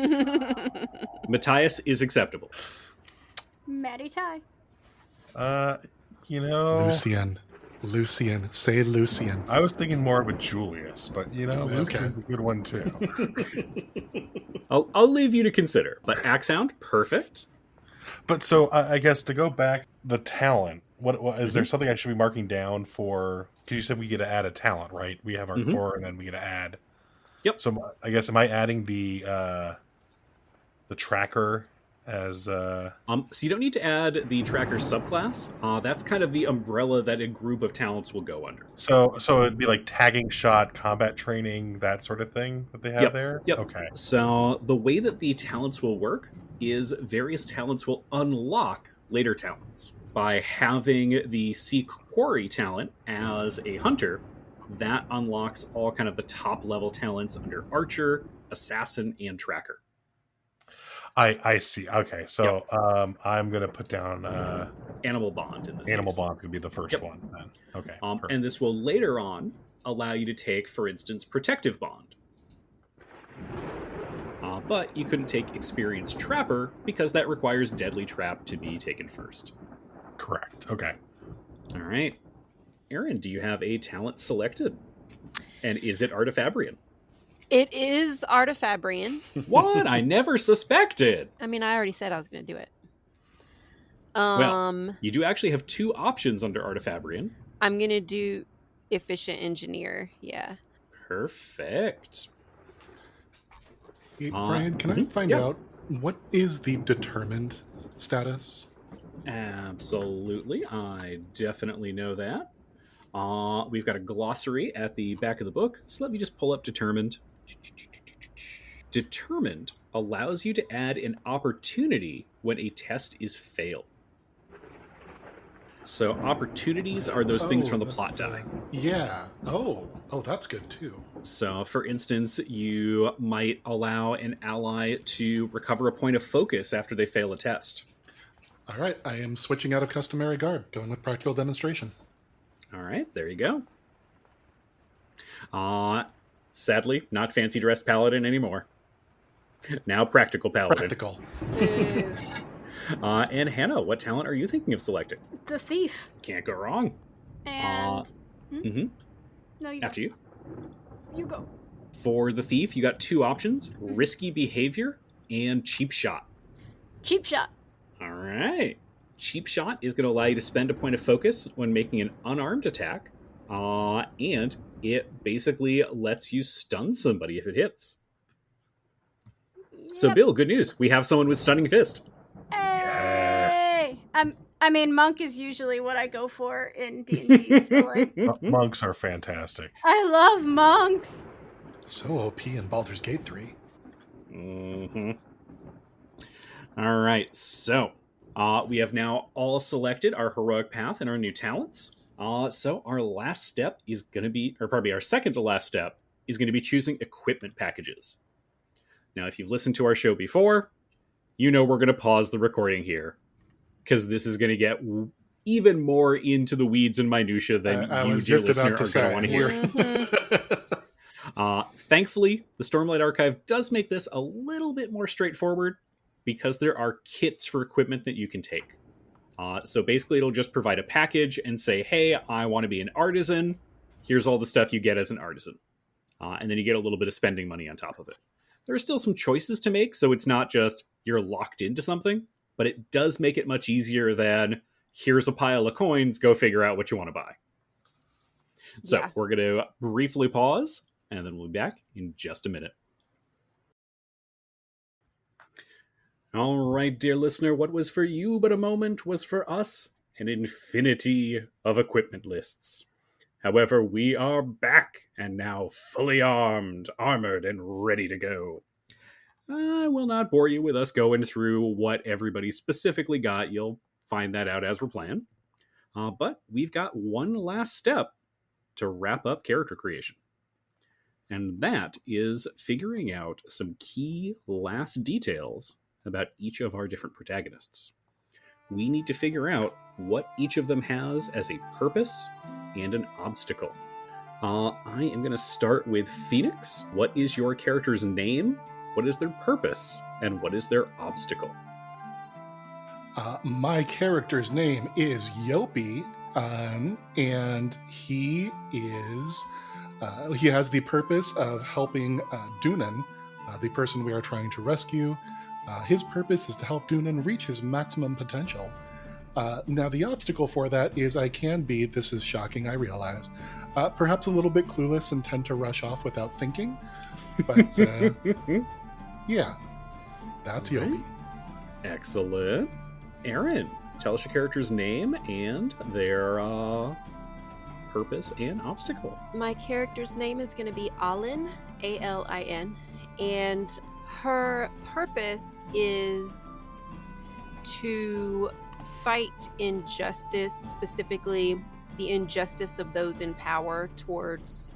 Matthias is acceptable. Maddie Ty. Lucian. Say Lucian. I was thinking more of a Julius, but Lucian's Okay. a good one too. I'll leave you to consider. But axe hound, perfect. But so I guess to go back, the talent. What is there something I should be marking down for? Because you said we get to add a talent, right? We have our core, and then we get to add. Yep. So I guess am I adding the tracker as? So you don't need to add the tracker subclass. That's kind of the umbrella that a group of talents will go under. So it'd be like tagging shot, combat training, that sort of thing that they have there. Yep. Okay. So the way that the talents will work is various talents will unlock later talents. By having the Seek Quarry talent as a hunter, that unlocks all kind of the top level talents under Archer, Assassin, and Tracker. I see. Okay, so I'm gonna put down Animal Bond in this Animal case. Bond could be the first one then. Okay. And this will later on allow you to take, for instance, Protective Bond. But you couldn't take Experienced Trapper because that requires Deadly Trap to be taken first. Correct. Okay. All right. Aaron, do you have a talent selected? And is it Artifabrian? It is Artifabrian. What? I never suspected. I mean, I already said I was going to do it. Well, you do actually have two options under Artifabrian. I'm going to do Efficient Engineer. Yeah. Perfect. Hey, Brian, can I find out what is the determined status? Absolutely. I definitely know that. We've got a glossary at the back of the book. So let me just pull up Determined. Determined allows you to add an opportunity when a test is failed. So opportunities are those things from the plot die. Yeah. Oh, that's good too. So, for instance, you might allow an ally to recover a point of focus after they fail a test. All right, I am switching out of customary garb, going with practical demonstration. All right, there you go. Sadly, not fancy dressed paladin anymore. Now practical paladin. Practical. And Hannah, what talent are you thinking of selecting? The Thief. Can't go wrong. And no, you After go. you. You go. For the Thief, you got two options: Risky Behavior and Cheap Shot. Cheap Shot. All right. Cheap Shot is going to allow you to spend a point of focus when making an unarmed attack, and it basically lets you stun somebody if it hits. So, Bill, good news. We have someone with Stunning Fist. Hey! I mean, monk is usually what I go for in D&D. So Monks are fantastic. I love monks. So OP in Baldur's Gate 3. Mm-hmm. All right, so we have now all selected our heroic path and our new talents. So our last step is going to be, or probably our second to last step, is going to be choosing equipment packages. Now, if you've listened to our show before, you know we're going to pause the recording here, because this is going to get even more into the weeds and minutia than you, dear listener, are going to want to hear. Thankfully, the Stormlight Archive does make this a little bit more straightforward, because there are kits for equipment that you can take. So basically, it'll just provide a package and say, hey, I want to be an artisan. Here's all the stuff you get as an artisan. And then you get a little bit of spending money on top of it. There are still some choices to make, so it's not just you're locked into something, but it does make it much easier than, here's a pile of coins, go figure out what you want to buy. So Yeah. we're going to briefly pause, and then we'll be back in just a minute. All right, dear listener, what was for you but a moment was for us an infinity of equipment lists. However, we are back and now fully armed, armored, and ready to go. I will not bore you with us going through what everybody specifically got. You'll find that out as we're playing. But we've got one last step to wrap up character creation. And that is figuring out some key last details about each of our different protagonists. We need to figure out what each of them has as a purpose and an obstacle. I am going to start with Phoenix. What is your character's name? What is their purpose? And what is their obstacle? My character's name is Yopi, and he has the purpose of helping Dunan, the person we are trying to rescue. His purpose is to help Dunan reach his maximum potential. Now, the obstacle for that is I can be, this is shocking, I realize, perhaps a little bit clueless and tend to rush off without thinking. But, yeah, that's Okay. Yopi. Excellent. Aaron, tell us your character's name and their purpose and obstacle. My character's name is going to be Alin, Alin, and her purpose is to fight injustice, specifically the injustice of those in power towards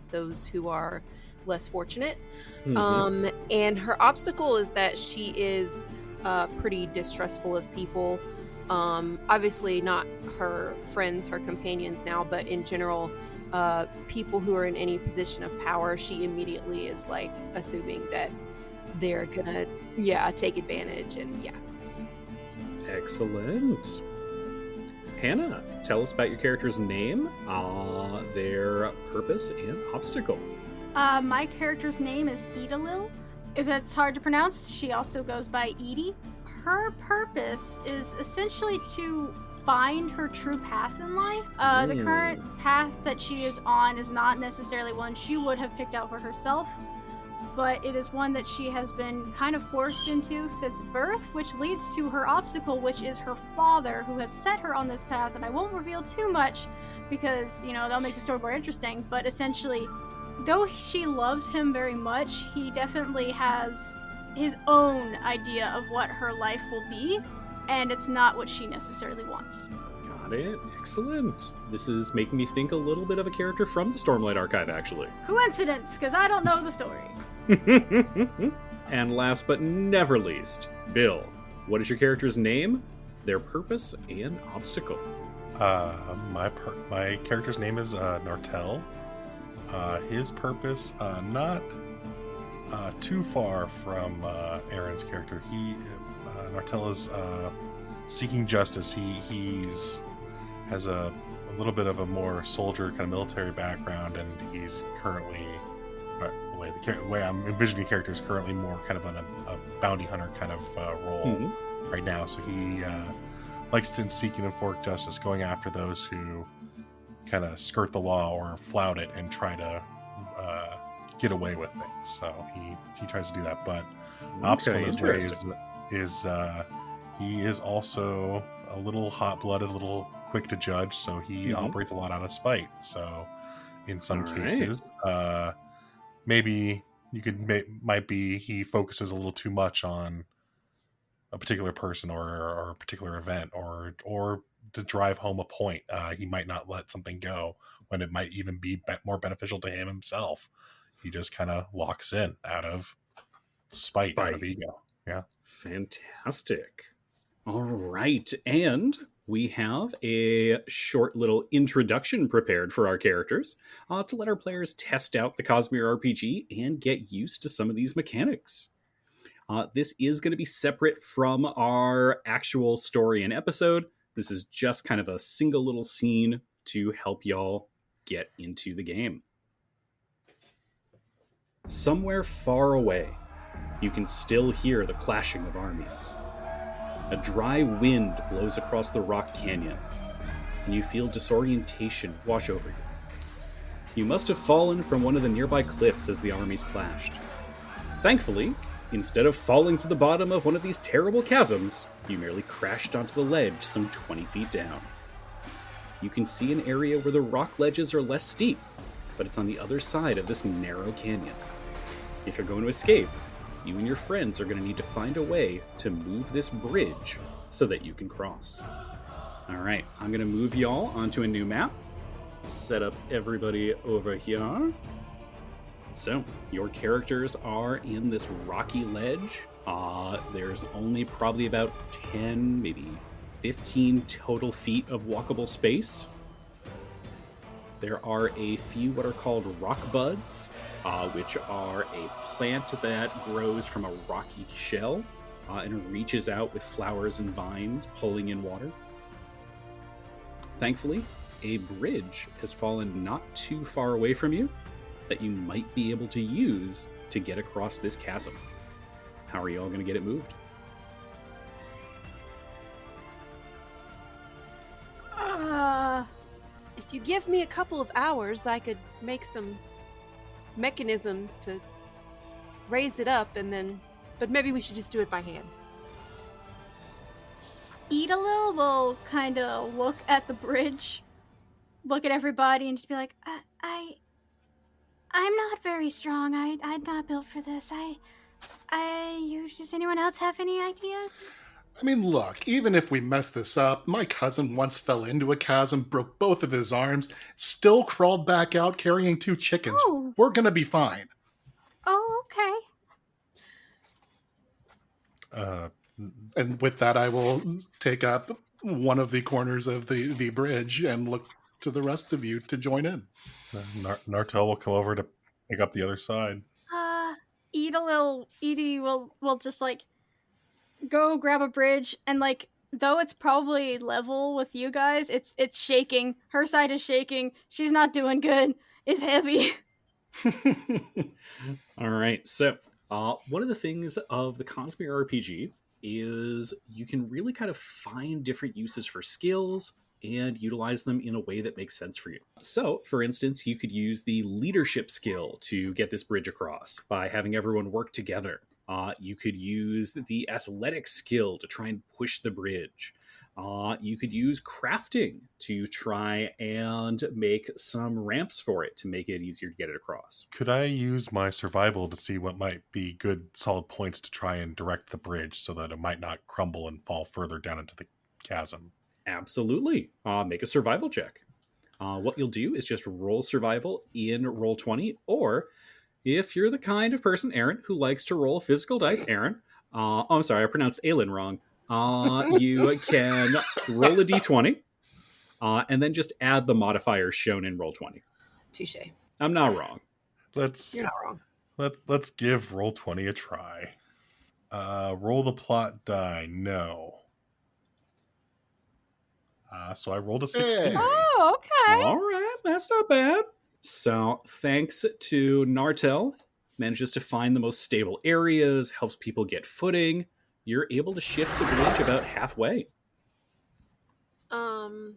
those who are less fortunate. Mm-hmm. And her obstacle is that she is pretty distrustful of people. Obviously not her friends, her companions now, but in general, people who are in any position of power, she immediately is like assuming that they're gonna take advantage. And Excellent. Hannah, tell us about your character's name, their purpose and obstacle. My character's name is Edalil. If that's hard to pronounce, she also goes by Edie. Her purpose is essentially to find her true path in life. The current path that she is on is not necessarily one she would have picked out for herself, but it is one that she has been kind of forced into since birth, which leads to her obstacle, which is her father, who has set her on this path. And I won't reveal too much because, they'll make the story more interesting, but essentially, though she loves him very much, he definitely has his own idea of what her life will be, and it's not what she necessarily wants. Got it. Excellent. This is making me think a little bit of a character from the Stormlight archive, actually. Coincidence, because I don't know the story. And last but never least, Bill, what is your character's name, their purpose, and obstacle? My character's name is Nartel. His purpose, not too far from Aaron's character. Nartel is seeking justice. He's has a little bit of a more soldier kind of military background, and he's currently the way I'm envisioning the character is currently more kind of a bounty hunter kind of role right now. So he likes to seek and enforce justice, going after those who kind of skirt the law or flout it and try to get away with things. So he tries to do that. But obstacle in his ways is he is also a little hot-blooded, a little quick to judge. So he operates a lot out of spite. So in some cases, maybe might be he focuses a little too much on a particular person or a particular event or to drive home a point. He might not let something go when it might even be more beneficial to him himself. He just kind of locks in out of spite, out of ego. Yeah. Fantastic. All right. And we have a short little introduction prepared for our characters to let our players test out the Cosmere RPG and get used to some of these mechanics. This is going to be separate from our actual story and episode. This is just kind of a single little scene to help y'all get into the game. Somewhere far away, you can still hear the clashing of armies. A dry wind blows across the rock canyon, and you feel disorientation wash over you. You must have fallen from one of the nearby cliffs as the armies clashed. Thankfully, instead of falling to the bottom of one of these terrible chasms, you merely crashed onto the ledge some 20 feet down. You can see an area where the rock ledges are less steep, but it's on the other side of this narrow canyon. If you're going to escape, you and your friends are going to need to find a way to move this bridge so that you can cross. Alright, I'm going to move y'all onto a new map. Set up everybody over here. So, your characters are in this rocky ledge. There's only probably about 10, maybe 15 total feet of walkable space. There are a few what are called rock buds, which are a plant that grows from a rocky shell and reaches out with flowers and vines pulling in water. Thankfully, a bridge has fallen not too far away from you that you might be able to use to get across this chasm. How are you all going to get it moved? If you give me a couple of hours, I could make some mechanisms to raise it up and then... But maybe we should just do it by hand. Edalil will kind of look at the bridge, look at everybody, and just be like, I'm not very strong. I'm not built for this. Does anyone else have any ideas? I mean, look, even if we mess this up, my cousin once fell into a chasm, broke both of his arms, still crawled back out carrying 2 chickens. Oh. We're gonna be fine. Oh, okay. And with that, I will take up one of the corners of the bridge and look to the rest of you to join in. Nartel will come over to pick up the other side. Edie will just like go grab a bridge, and like though it's probably level with you guys, it's shaking. Her side is shaking. She's not doing good. It's heavy. All right, so one of the things of the Cosmere RPG is you can really kind of find different uses for skills and utilize them in a way that makes sense for you. So, for instance, you could use the leadership skill to get this bridge across by having everyone work together. You could use the athletic skill to try and push the bridge. You could use crafting to try and make some ramps for it to make it easier to get it across. Could I use my survival to see what might be good solid points to try and direct the bridge so that it might not crumble and fall further down into the chasm? Absolutely. Make a survival check. What you'll do is just roll survival in Roll20, or if you're the kind of person, Aaron, who likes to roll physical dice, Aaron, I'm sorry, I pronounced Aelin wrong. You can roll a d20, and then just add the modifiers shown in Roll20. Touche. I'm not wrong. You're not wrong. Let's give Roll20 a try. Roll the plot die. No. So I rolled a 16. Hey. Oh, okay. All right, that's not bad. So thanks to Nartel, manages to find the most stable areas, helps people get footing. You're able to shift the bridge about halfway. Oh,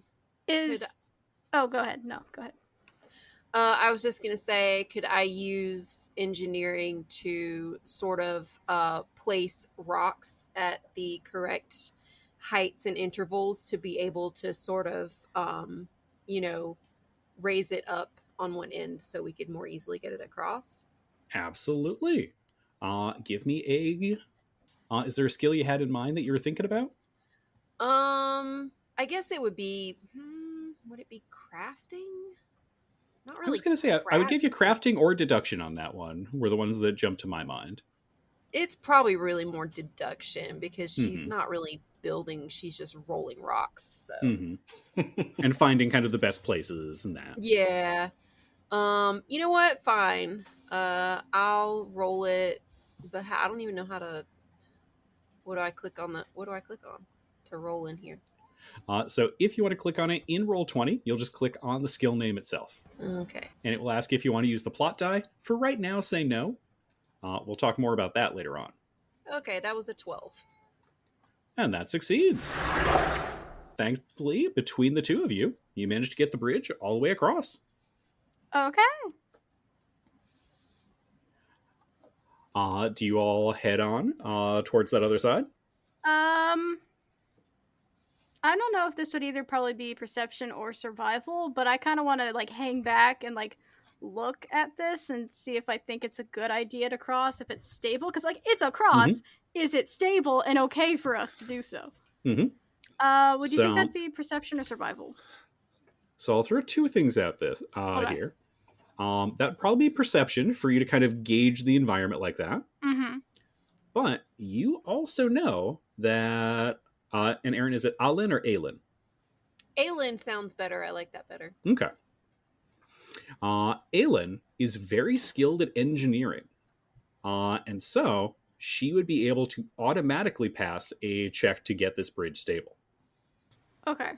go ahead. No, go ahead. I was just going to say, could I use engineering to sort of place rocks at the correct heights and intervals to be able to sort of, raise it up on one end so we could more easily get it across? Absolutely. Give me a... is there a skill you had in mind that you were thinking about? I guess it would be... would it be crafting? Not really. I was going to say, I would give you crafting or deduction on that one, were the ones that jumped to my mind. It's probably really more deduction because she's not really building, she's just rolling rocks. So And finding kind of the best places and that. Yeah. You know what? Fine. I'll roll it, but I don't even know how to. What do I click on to roll in here? So if you want to click on it in Roll20, you'll just click on the skill name itself. Okay. And it will ask if you want to use the plot die. For right now, say no. We'll talk more about that later on. Okay, that was a 12. And that succeeds. Thankfully, between the two of you, you managed to get the bridge all the way across. Okay. Do you all head on towards that other side? I don't know if this would either probably be perception or survival, but I kind of want to like hang back and like look at this and see if I think it's a good idea to cross, if it's stable, because like it's a cross. Mm-hmm. Is it stable and okay for us to do so? Mm-hmm. Would you think that'd be perception or survival? So I'll throw two things out this here. That'd probably be perception for you to kind of gauge the environment like that. Mm-hmm. But you also know that, and Aaron, is it Alan or Aelin? Aelin sounds better. I like that better. Okay. Aelin is very skilled at engineering. And so she would be able to automatically pass a check to get this bridge stable. Okay.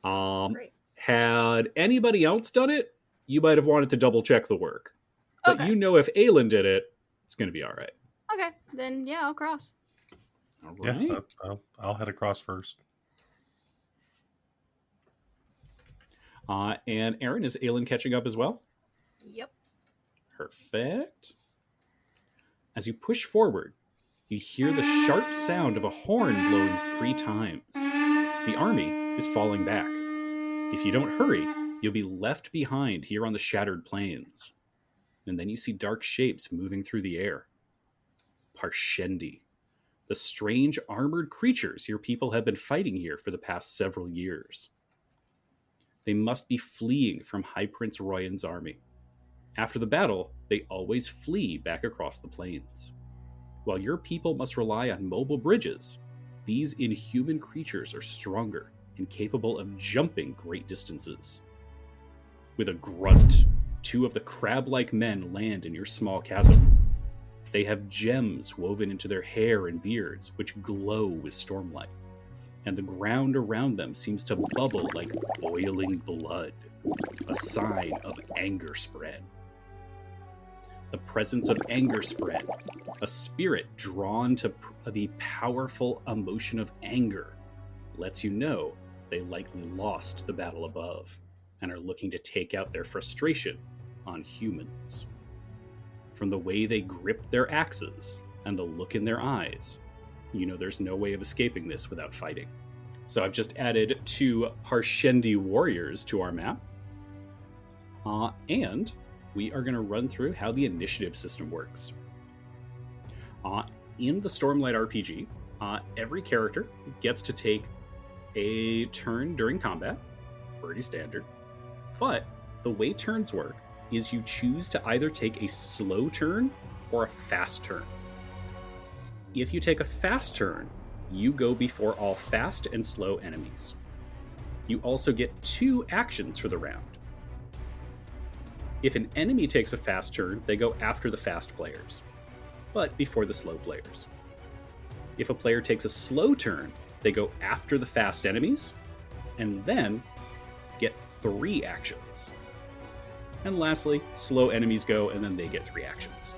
Great. Had anybody else done it, you might have wanted to double check the work. But okay. You know if Aelin did it, it's going to be all right. Okay, then yeah, I'll cross. All right. Yeah, I'll head across first. And Aaron, is Aelin catching up as well? Yep. Perfect. As you push forward, you hear the sharp sound of a horn blowing 3 times. The army is falling back. If you don't hurry, you'll be left behind here on the shattered plains. And then you see dark shapes moving through the air. Parshendi, the strange armored creatures your people have been fighting here for the past several years. They must be fleeing from High Prince Royan's army. After the battle, they always flee back across the plains. While your people must rely on mobile bridges, these inhuman creatures are stronger and capable of jumping great distances. With a grunt, 2 of the crab-like men land in your small chasm. They have gems woven into their hair and beards, which glow with stormlight, and the ground around them seems to bubble like boiling blood, a sign of anger spread. The presence of anger spread, a spirit drawn to the powerful emotion of anger, lets you know they likely lost the battle above and are looking to take out their frustration on humans. From the way they grip their axes and the look in their eyes, you know there's no way of escaping this without fighting. So I've just added 2 Parshendi warriors to our map. And we are going to run through how the initiative system works. In the Stormlight RPG, every character gets to take a turn during combat, pretty standard. But the way turns work is you choose to either take a slow turn or a fast turn. If you take a fast turn, you go before all fast and slow enemies. You also get 2 actions for the round. If an enemy takes a fast turn, they go after the fast players, but before the slow players. If a player takes a slow turn, they go after the fast enemies, and then get 3 actions. And lastly, slow enemies go, and then they get 3 actions.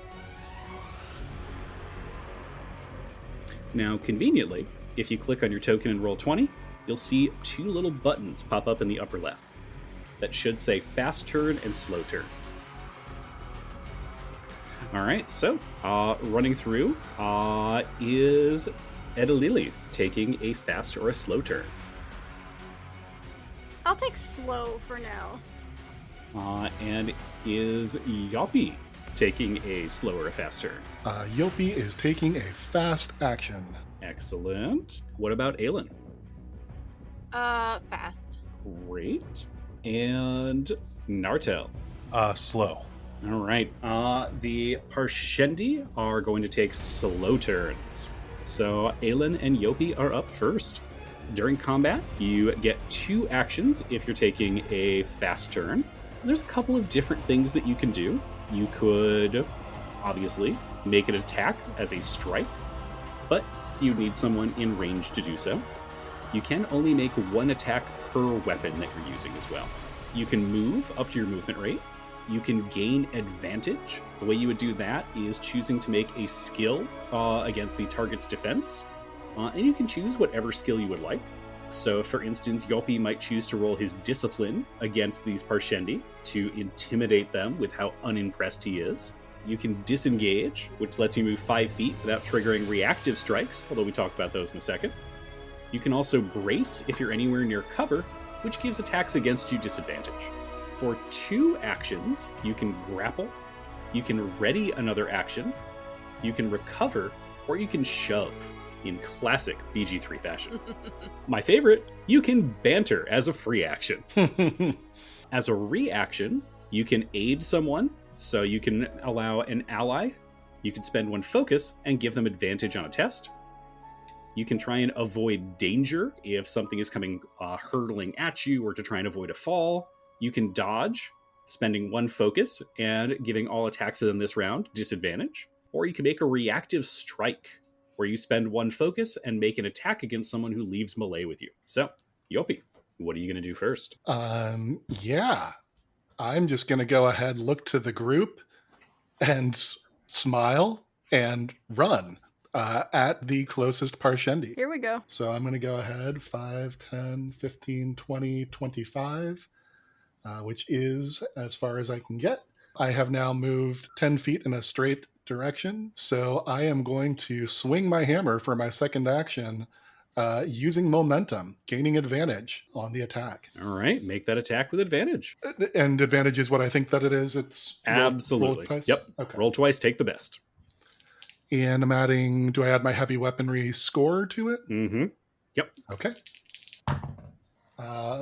Now, conveniently, if you click on your token and roll 20, you'll see 2 little buttons pop up in the upper left that should say fast turn and slow turn. All right, so running through is Edalili taking a fast or a slow turn. I'll take slow for now. And is Yoppy taking a slow or a fast turn? Yopi is taking a fast action. Excellent. What about Aelin? Fast. Great. And Nartel? Slow. All right. The Parshendi are going to take slow turns. So Aelin and Yopi are up first. During combat, you get 2 actions if you're taking a fast turn. There's a couple of different things that you can do. You could, obviously, make an attack as a strike, but you need someone in range to do so. You can only make 1 attack per weapon that you're using as well. You can move up to your movement rate. You can gain advantage. The way you would do that is choosing to make a skill against the target's defense. And you can choose whatever skill you would like. So, for instance, Yopi might choose to roll his discipline against these Parshendi to intimidate them with how unimpressed he is. You can disengage, which lets you move 5 feet without triggering reactive strikes, although we talk about those in a second. You can also brace if you're anywhere near cover, which gives attacks against you disadvantage. For 2 actions, you can grapple, you can ready another action, you can recover, or you can shove in classic BG3 fashion. My favorite, you can banter as a free action. As a reaction, you can aid someone, so you can allow an ally, you can spend 1 focus and give them advantage on a test. You can try and avoid danger if something is coming hurtling at you, or to try and avoid a fall. You can dodge, spending 1 focus and giving all attacks in this round disadvantage. Or you can make a reactive strike, where you spend 1 focus and make an attack against someone who leaves melee with you. So, Yopi, what are you going to do first? Yeah. I'm just going to go ahead, look to the group, and smile and run at the closest Parshendi. Here we go. So I'm going to go ahead 5, 10, 15, 20, 25, which is as far as I can get. I have now moved 10 feet in a straight direction, so I am going to swing my hammer for my second action, using momentum, gaining advantage on the attack. All right, make that attack with advantage. And advantage is what I think that it is. It's absolutely roll twice? Yep. Okay. Roll twice, take the best. And I'm adding. Do I add my heavy weaponry score to it? Mm-hmm. Yep. Okay.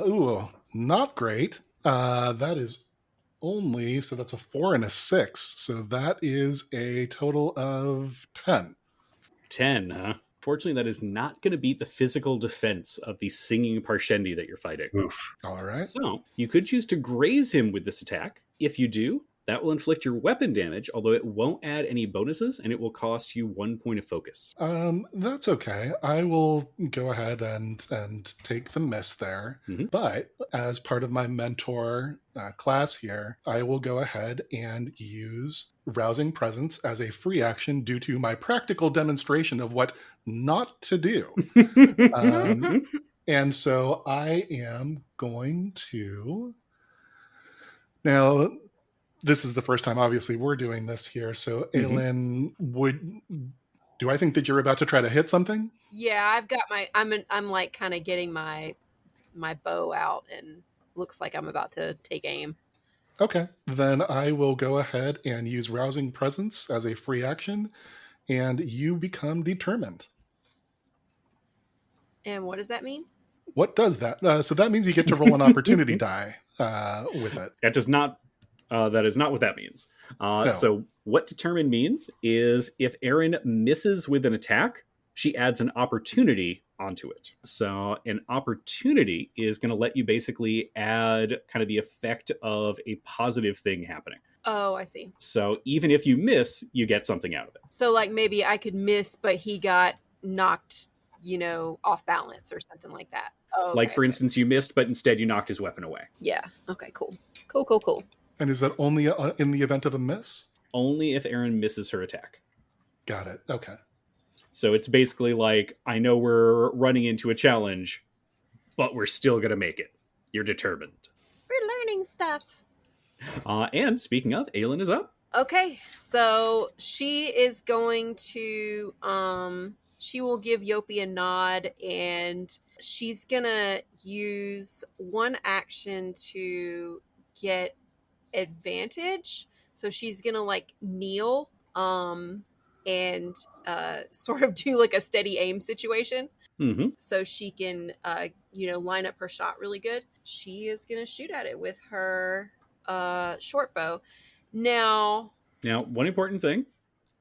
Ooh, not great. That is only, so that's a 4 and a 6. So that is a total of 10. 10, huh? Fortunately, that is not going to beat the physical defense of the singing Parshendi that you're fighting. Oof. All right. So, you could choose to graze him with this attack. If you do, that will inflict your weapon damage, although it won't add any bonuses, and it will cost you 1 point of focus. That's okay. I will go ahead and take the miss there. Mm-hmm. But as part of my mentor class here, I will go ahead and use Rousing Presence as a free action due to my practical demonstration of what not to do. And so I am going to... Now, this is the first time, obviously, we're doing this here. So, Aelin, do I think that you're about to try to hit something? Yeah, I've got I'm like kind of getting my bow out, and looks like I'm about to take aim. Okay, then I will go ahead and use Rousing Presence as a free action, and you become determined. And what does that mean? What does that? So that means you get to roll an opportunity die with it. That does not. That is not what that means. No. So what determined means is if Erin misses with an attack, she adds an opportunity onto it. So an opportunity is going to let you basically add kind of the effect of a positive thing happening. Oh, I see. So even if you miss, you get something out of it. So like maybe I could miss, but he got knocked, off balance or something like that. Oh, okay, like, for instance, you missed, but instead you knocked his weapon away. Yeah. Okay, cool. Cool. And is that only in the event of a miss? Only if Erin misses her attack. Got it. Okay. So it's basically like, I know we're running into a challenge, but we're still going to make it. You're determined. We're learning stuff. And speaking of, Aelin is up. Okay, so she is going to, she will give Yopi a nod, and she's going to use 1 action to get advantage. So she's going to kneel, and sort of do like a steady aim situation. Mm-hmm. So she can, line up her shot really good. She is going to shoot at it with her short bow. Now, one important thing.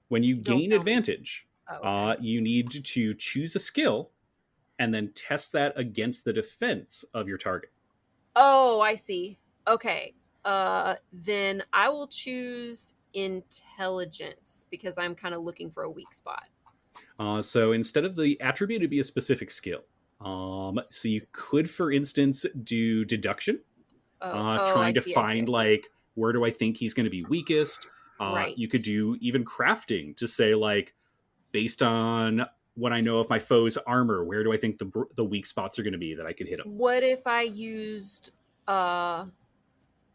When you gain advantage, you need to choose a skill and then test that against the defense of your target. Oh, I see. Okay. Then I will choose intelligence because I'm kind of looking for a weak spot. So instead of the attribute, it'd be a specific skill. So you could, for instance, do deduction, trying to find where do I think he's going to be weakest. Right. You could do even crafting to say based on what I know of my foe's armor, where do I think the weak spots are going to be that I could hit them? What if I used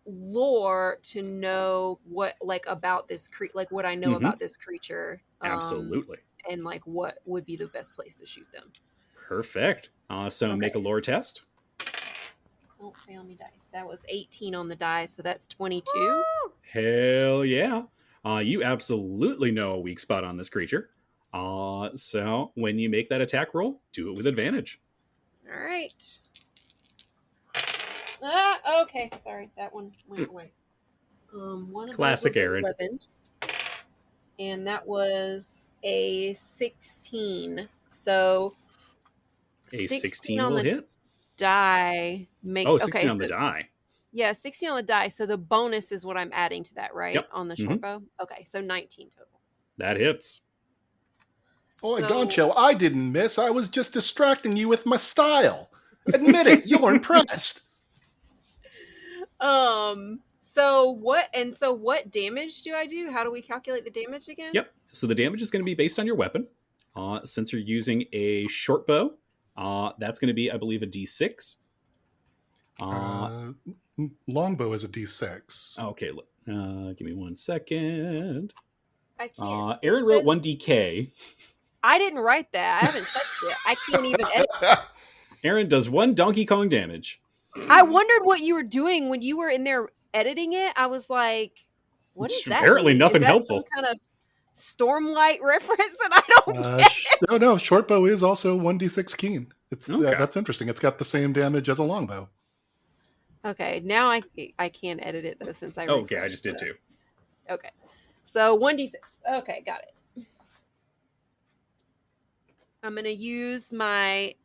lore to know what like about this like what I know about this creature? Absolutely. And like what would be the best place to shoot them? Perfect. So make a lore test. Don't fail me dice. That was 18 on the die, so that's 22. Woo! Hell yeah. You absolutely know a weak spot on this creature. So when you make that attack roll, do it with advantage. All right. Okay. Sorry, that one went away. One of Classic Aaron. 11, and that was a 16. So A 16 will hit? Die. 16 on the die. Yeah, 16 on the die. So the bonus is what I'm adding to that, right? Yep. On the short bow? Okay, so 19 total. That hits. Boy, Doncho, I didn't miss. I was just distracting you with my style. Admit it, you're impressed. So what damage do I do? How do we calculate the damage again? Yep. So the damage is going to be based on your weapon. Since you're using a short bow, that's going to be, I believe, a D6. Longbow is a D6. Okay, give me 1 second. I can't. Aaron wrote 1DK. I didn't write that. I haven't touched it. I can't even edit. Aaron does 1 Donkey Kong damage. I wondered what you were doing when you were in there editing it. I was like, what is that? Apparently mean? nothing Is that helpful. Some kind of Stormlight reference that I don't get. No, short bow is also 1d6 keen. It's Okay. That's interesting. It's got the same damage as a longbow. Okay, now I can edit it though since I Okay, I just did so. too. Okay, so 1d6. Okay, got it. I'm gonna use my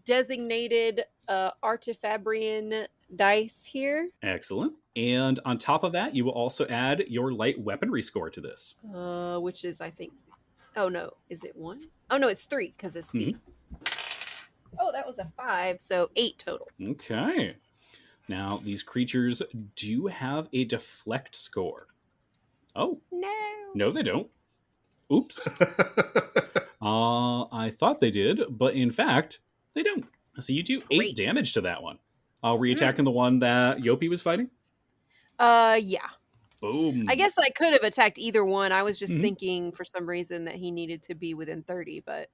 designated Artifabrian dice here. Excellent. And on top of that, you will also add your light weaponry score to this. Which is, I think, oh no, is it 1? Oh no, it's 3 because it's speed. Oh, that was a 5, so 8 total. Okay. Now, these creatures do have a deflect score. Oh. No, they don't. Oops. I thought they did, but in fact, they don't. So you do 8 damage to that one. Were you attacking the one that Yopi was fighting? Yeah. Boom. I guess I could have attacked either one. I was just thinking for some reason that he needed to be within 30, but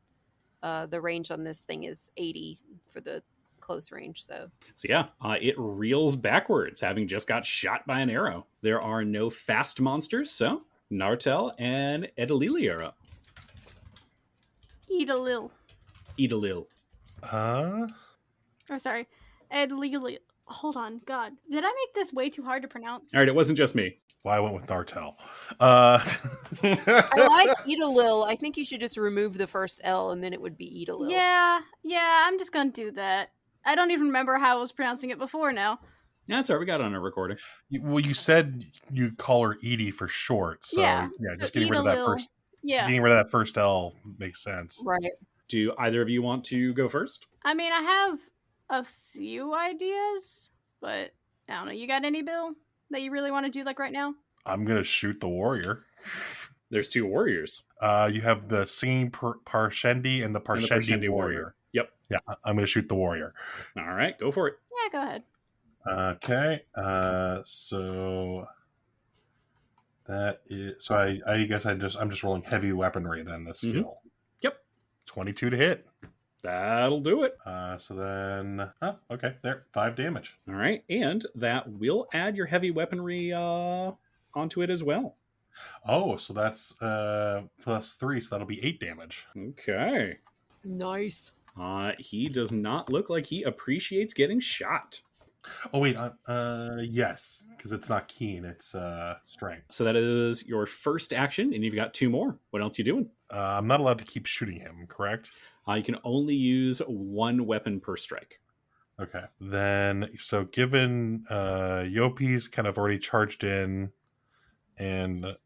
the range on this thing is 80 for the close range. So yeah, it reels backwards, having just got shot by an arrow. There are no fast monsters, so Nartel and Edalili are up. Edalil. Edalil. Oh, sorry. Edalil. Hold on. God. Did I make this way too hard to pronounce? All right, it wasn't just me. Well, I went with Nartel. I like Edalil. I think you should just remove the first L and then it would be Edalil. Yeah, I'm just gonna do that. I don't even remember how I was pronouncing it before now. Yeah, that's all right. We got it on our recording. Well, you said you'd call her Edie for short, so Yeah, just getting rid of that first. Yeah. Getting rid of that first L makes sense. Right. Do either of you want to go first? I mean, I have a few ideas, but I don't know. You got any, Bill, that you really want to do like right now? I'm gonna shoot the warrior. There's 2 warriors. You have the singing Parshendi and the Parshendi warrior. Yep. Yeah, I'm gonna shoot the warrior. All right, go for it. Yeah, go ahead. Okay. So that is I guess I'm just rolling heavy weaponry then this skill. Yep. 22 to hit. That'll do it. So then okay, there, 5 damage. All right, and that will add your heavy weaponry onto it as well. Oh, so that's +3, so that'll be 8 damage. Okay. Nice. He does not look like he appreciates getting shot. Oh wait, yes, because it's not keen, it's strength. So that is your first action, and you've got 2 more. What else are you doing? I'm not allowed to keep shooting him, correct? You can only use 1 weapon per strike. Okay. Then, so given Yopi's kind of already charged in, and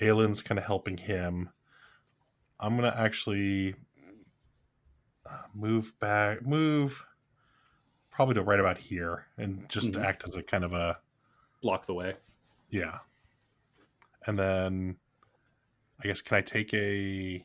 Aylin's kind of helping him, I'm going to actually move probably to right about here, and just act as a kind of a... Block the way. Yeah. And then, I guess, can I take a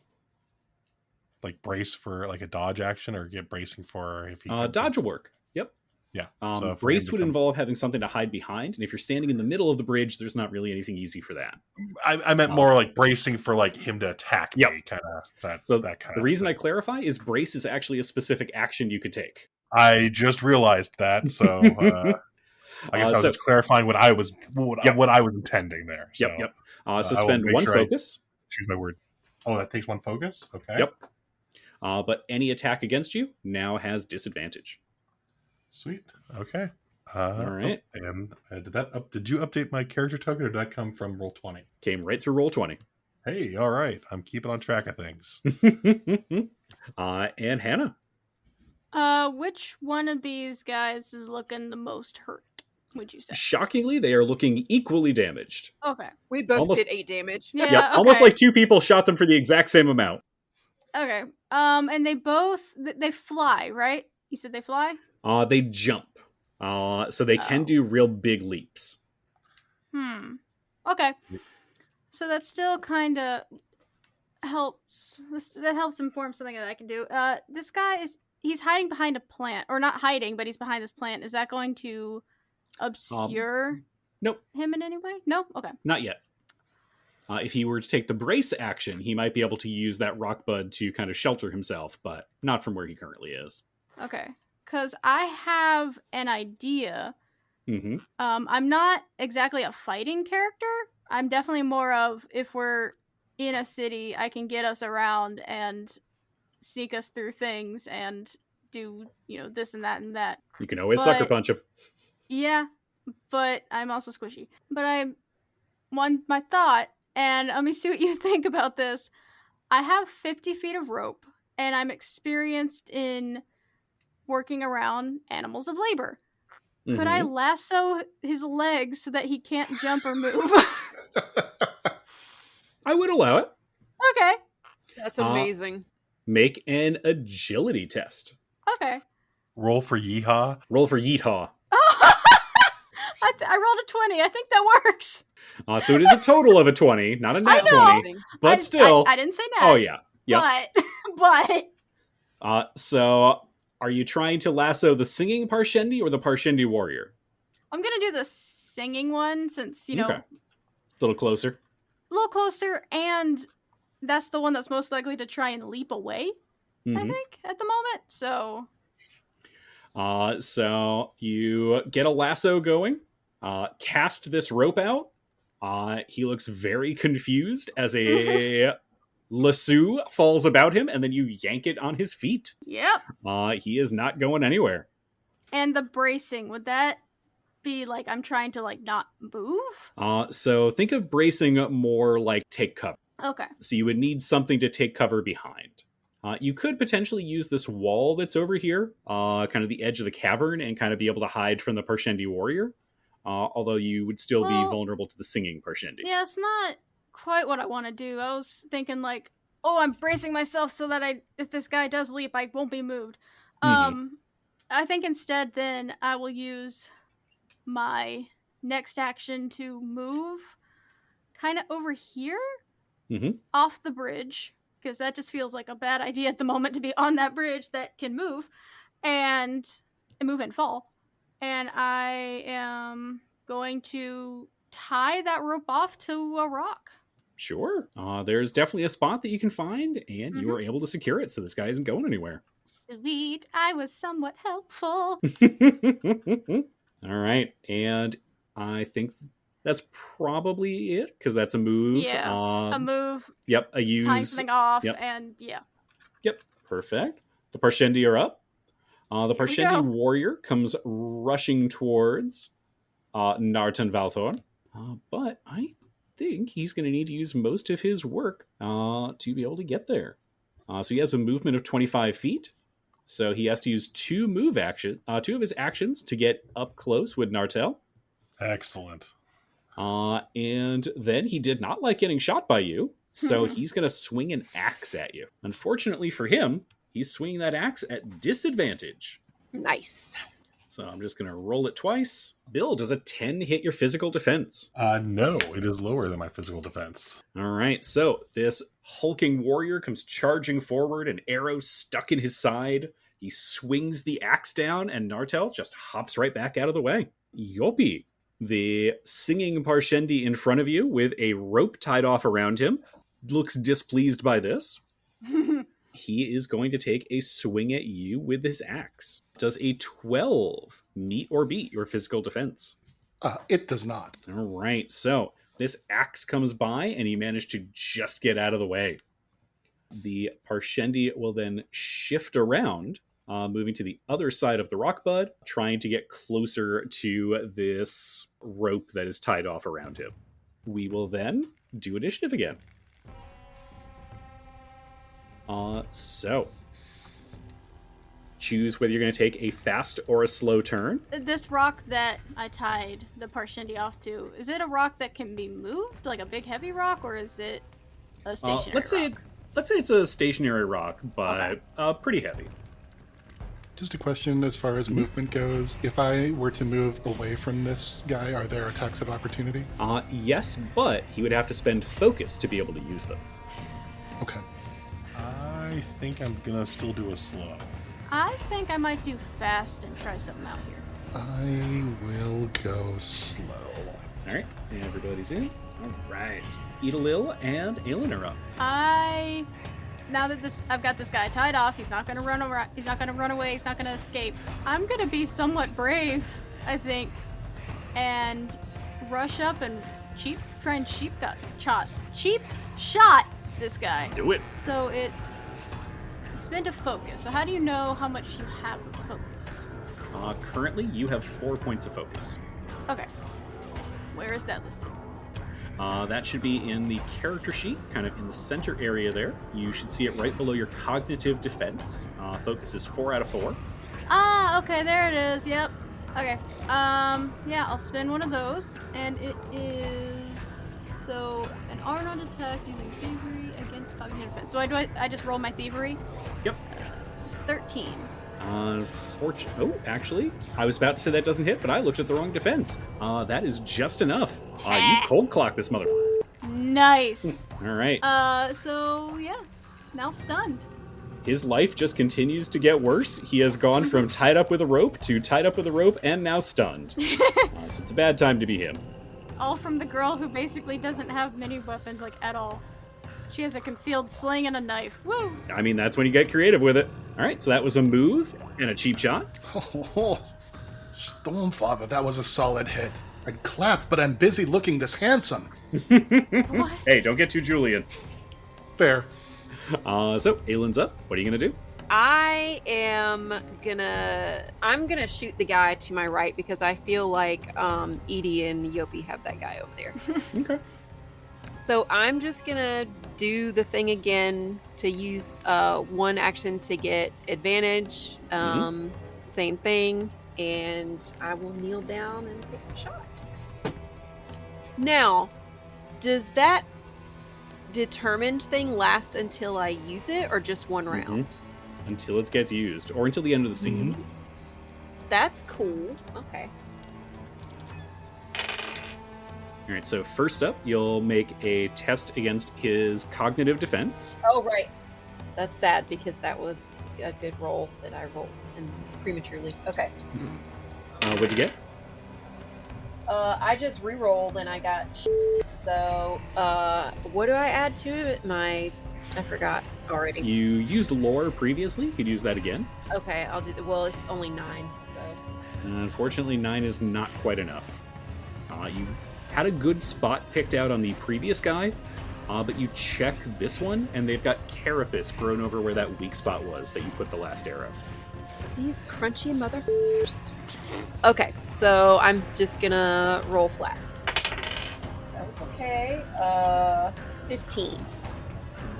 like brace for like a dodge action, or get bracing for if he dodge will work. Yep. Yeah. So brace would involve having something to hide behind, and if you're standing in the middle of the bridge, there's not really anything easy for that. I meant more like bracing for like him to attack me, kind of that. So that kind the of reason thing. I clarify is brace is actually a specific action you could take. I just realized that, so I guess I was just clarifying what I was intending there. So, yep. So spend one focus. Choose my word. Oh, that takes one focus? Okay. Yep. But any attack against you now has disadvantage. Sweet. Okay. All right. And did you update my character token, or did that come from Roll20? Came right through Roll20. Hey, all right. I'm keeping on track of things. And Hannah. Which one of these guys is looking the most hurt, would you say? Shockingly, they are looking equally damaged. Okay. We both did 8 damage. Yeah, yep. okay. Almost like 2 people shot them for the exact same amount. Okay. And they both they fly, right? You said they fly? They jump. So they can do real big leaps. Okay. So that still kind of helps. That helps inform something that I can do. This guy he's hiding behind a plant, or not hiding, but he's behind this plant. Is that going to obscure nope. him in any way? No? Okay. Not yet. If he were to take the brace action, he might be able to use that rock bud to kind of shelter himself, but not from where he currently is. Okay. Because I have an idea. Mm-hmm. I'm not exactly a fighting character. I'm definitely more of, if we're in a city, I can get us around and sneak us through things and do, this and that and that. You can always sucker punch him. Yeah, but I'm also squishy. But my thought, and let me see what you think about this. I have 50 feet of rope, and I'm experienced in working around animals of labor. Mm-hmm. Could I lasso his legs so that he can't jump or move? I would allow it. Okay. That's amazing. Make an agility test. Okay. Roll for yeehaw. Roll for yeehaw. I rolled a 20. I think that works. So it is a total of a 20, not a nat 20. But still. I didn't say nat. Oh, yeah. Yep. But. So are you trying to lasso the singing Parshendi or the Parshendi warrior? I'm going to do the singing one since, okay. A little closer. A little closer, and that's the one that's most likely to try and leap away, I think, at the moment. So you get a lasso going, cast this rope out. He looks very confused as a lasso falls about him, and then you yank it on his feet. Yep. He is not going anywhere. And the bracing, would that be like I'm trying to not move? So think of bracing more like take cover. Okay. So you would need something to take cover behind. You could potentially use this wall that's over here, kind of the edge of the cavern, and kind of be able to hide from the Parshendi warrior. Although you would still be vulnerable to the singing Parshendi. Yeah, it's not quite what I want to do. I was thinking I'm bracing myself so that if this guy does leap, I won't be moved. I think instead then I will use my next action to move kind of over here off the bridge, because that just feels like a bad idea at the moment to be on that bridge that can move and move and fall. And I am going to tie that rope off to a rock. Sure. There's definitely a spot that you can find, and you are able to secure it so this guy isn't going anywhere. Sweet. I was somewhat helpful. All right. And I think that's probably it, because that's a move. Yeah, a move. Yep, a use. Tying something off, and yeah. Yep, perfect. The Parshendi are up. The Parshendi warrior comes rushing towards Nartan Valthor. But I think he's going to need to use most of his work to be able to get there. So he has a movement of 25 feet. So he has to use two of his actions to get up close with Nartel. Excellent. And then he did not like getting shot by you, so he's going to swing an axe at you. Unfortunately for him, he's swinging that axe at disadvantage. Nice. So I'm just going to roll it twice. Bill, does a 10 hit your physical defense? No, it is lower than my physical defense. All right, so this hulking warrior comes charging forward, an arrow stuck in his side. He swings the axe down, and Nartel just hops right back out of the way. Yopi, the singing Parshendi in front of you with a rope tied off around him, looks displeased by this. He is going to take a swing at you with his axe. Does a 12 meet or beat your physical defense? It does not. All right, so this axe comes by, and he managed to just get out of the way. The Parshendi will then shift around, moving to the other side of the rock bud, trying to get closer to this rope that is tied off around him. We will then do initiative again. So choose whether you're going to take a fast or a slow turn. This rock that I tied the Parshendi off to, is it a rock that can be moved, like a big heavy rock, or is it a stationary rock? Let's say it's a stationary rock, but pretty heavy. Just a question as far as movement goes. If I were to move away from this guy, are there attacks of opportunity? Yes, but he would have to spend focus to be able to use them. Okay. I think I'm gonna still do a slow. I think I might do fast and try something out here. I will go slow. All right, everybody's in. All right, Edalil and Aelin are up. Now that I've got this guy tied off, he's not gonna run around, he's not gonna run away, he's not gonna escape. I'm gonna be somewhat brave, I think, and rush up and try and cheap shot this guy. Do it. So it's spend a focus. So how do you know how much you have of focus? Currently, you have 4 points of focus. Okay. Where is that listed? That should be in the character sheet, kind of in the center area there. You should see it right below your cognitive defense. Focus is 4 out of 4. Okay, there it is. Yep. Okay. Yeah, I'll spend one of those, and it is so an R-not attack using thievery against cognitive defense. So I just roll my thievery? Yep. 13. Actually, I was about to say that doesn't hit, but I looked at the wrong defense. That is just enough. You cold clock this mother. Nice. All right. So yeah, now stunned. His life just continues to get worse. He has gone from tied up with a rope to tied up with a rope and now stunned. So it's a bad time to be him. All from the girl who basically doesn't have many weapons, like, at all. She has a concealed sling and a knife. Woo! I mean, that's when you get creative with it. All right, so that was a move and a cheap shot. Oh, Stormfather, that was a solid hit. I'd clap, but I'm busy looking this handsome. What? Hey, don't get too Julian. Fair. So, Aylin's up. What are you going to do? I'm gonna shoot the guy to my right because I feel like Edie and Yopi have that guy over there. Okay. So I'm just gonna do the thing again to use one action to get advantage. Same thing, and I will kneel down and take a shot. Now, does that determined thing last until I use it, or just one round? Until it gets used, or until the end of the scene. That's cool. Okay. All right, so first up, you'll make a test against his cognitive defense. Oh, right. That's sad because that was a good roll that I rolled prematurely. Okay. What'd you get? I just re-rolled and I got so, what do I add to it? I forgot already. You used lore previously. You could use that again. Okay, I'll do well, it's only 9, so. Unfortunately, 9 is not quite enough. You had a good spot picked out on the previous guy, but you check this one, and they've got carapace grown over where that weak spot was that you put the last arrow. These crunchy motherfuckers. Okay, so I'm just gonna roll flat. That was okay. 15.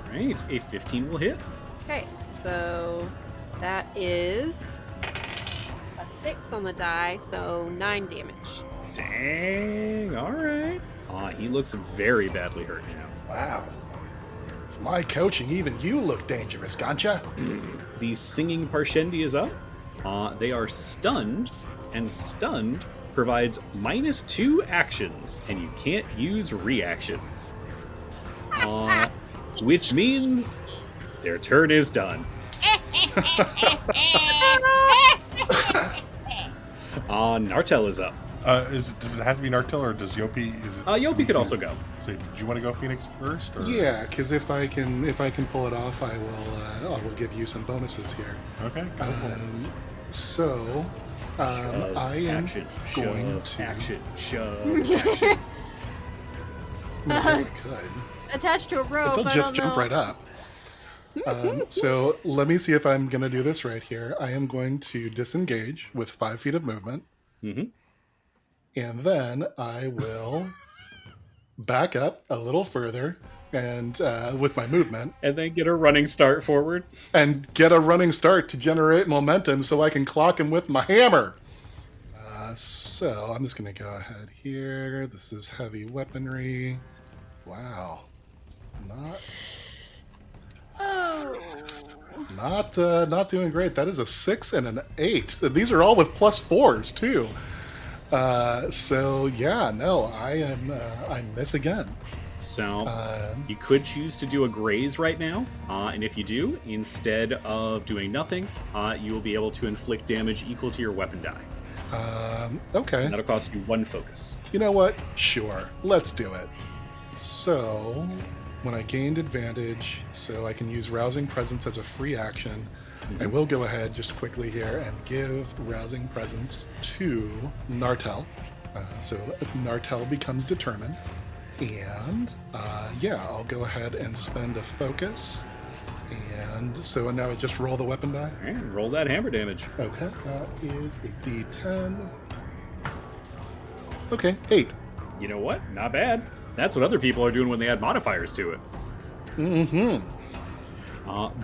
Alright, a 15 will hit. Okay, so that is a 6 on the die, so 9 damage. Dang, alright. He looks very badly hurt now. Wow. For my coaching, even you look dangerous, gotcha? The singing Parshendi is up. They are stunned, and stunned provides -2 actions, and you can't use reactions. Which means their turn is done. Nartel is up. Does it have to be Nartel, or does Yopi? Yopi could also go. So, do you want to go Phoenix first? Or? Yeah, because if I can pull it off, I will give you some bonuses here. Okay. So, Shove, I am action, going shove, to action, shove, action. No, I guess I could. Attached to a rope. But they'll just jump right up. So let me see if I'm going to do this right here. I am going to disengage with 5 feet of movement. Mm-hmm. And then I will back up a little further and with my movement. And then get a running start forward. And get a running start to generate momentum so I can clock him with my hammer. So I'm just going to go ahead here. This is heavy weaponry. Wow. Not doing great. That is a 6 and an 8. These are all with +4s too. So yeah, no, I miss again. So you could choose to do a graze right now, and if you do, instead of doing nothing, you will be able to inflict damage equal to your weapon die. Okay. And that'll cost you 1 focus. You know what? Sure, let's do it. So when I gained advantage, so I can use Rousing Presence as a free action. Mm-hmm. I will go ahead just quickly here and give Rousing Presence to Nartel. So Nartel becomes determined. And yeah, I'll go ahead and spend a focus. And so now I just roll the weapon die. All right, roll that hammer damage. Okay, that is a D10. Okay, 8. You know what? Not bad. That's what other people are doing when they add modifiers to it. Mm-hmm.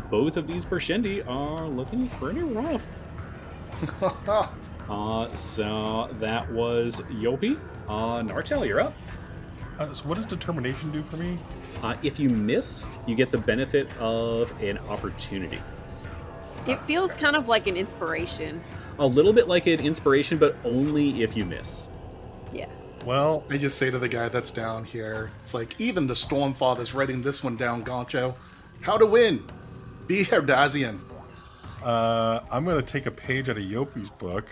Both of these Bershendi are looking pretty rough. So that was Yopi. Nartel, you're up. So what does determination do for me? If you miss, you get the benefit of an opportunity. It feels kind of like an inspiration. A little bit like an inspiration, but only if you miss. Yeah. Well, I just say to the guy that's down here, it's like, even the Stormfather's writing this one down, Goncho. How to win. Be Herdazian. I'm going to take a page out of Yopi's book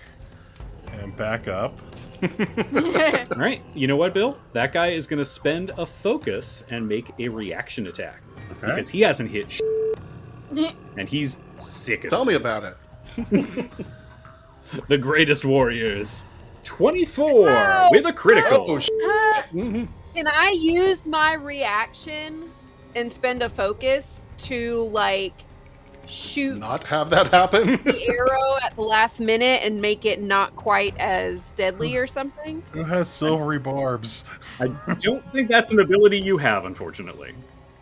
and back up. All right. You know what, Bill? That guy is going to spend a focus and make a reaction attack. Okay. Because he hasn't hit and he's sick of it. Tell me about it. The greatest warriors. 24 with a critical. Mm-hmm. Can I use my reaction and spend a focus to, like, shoot Not have that happen? the arrow at the last minute and make it not quite as deadly or something? Who has silvery barbs? I don't think that's an ability you have, unfortunately.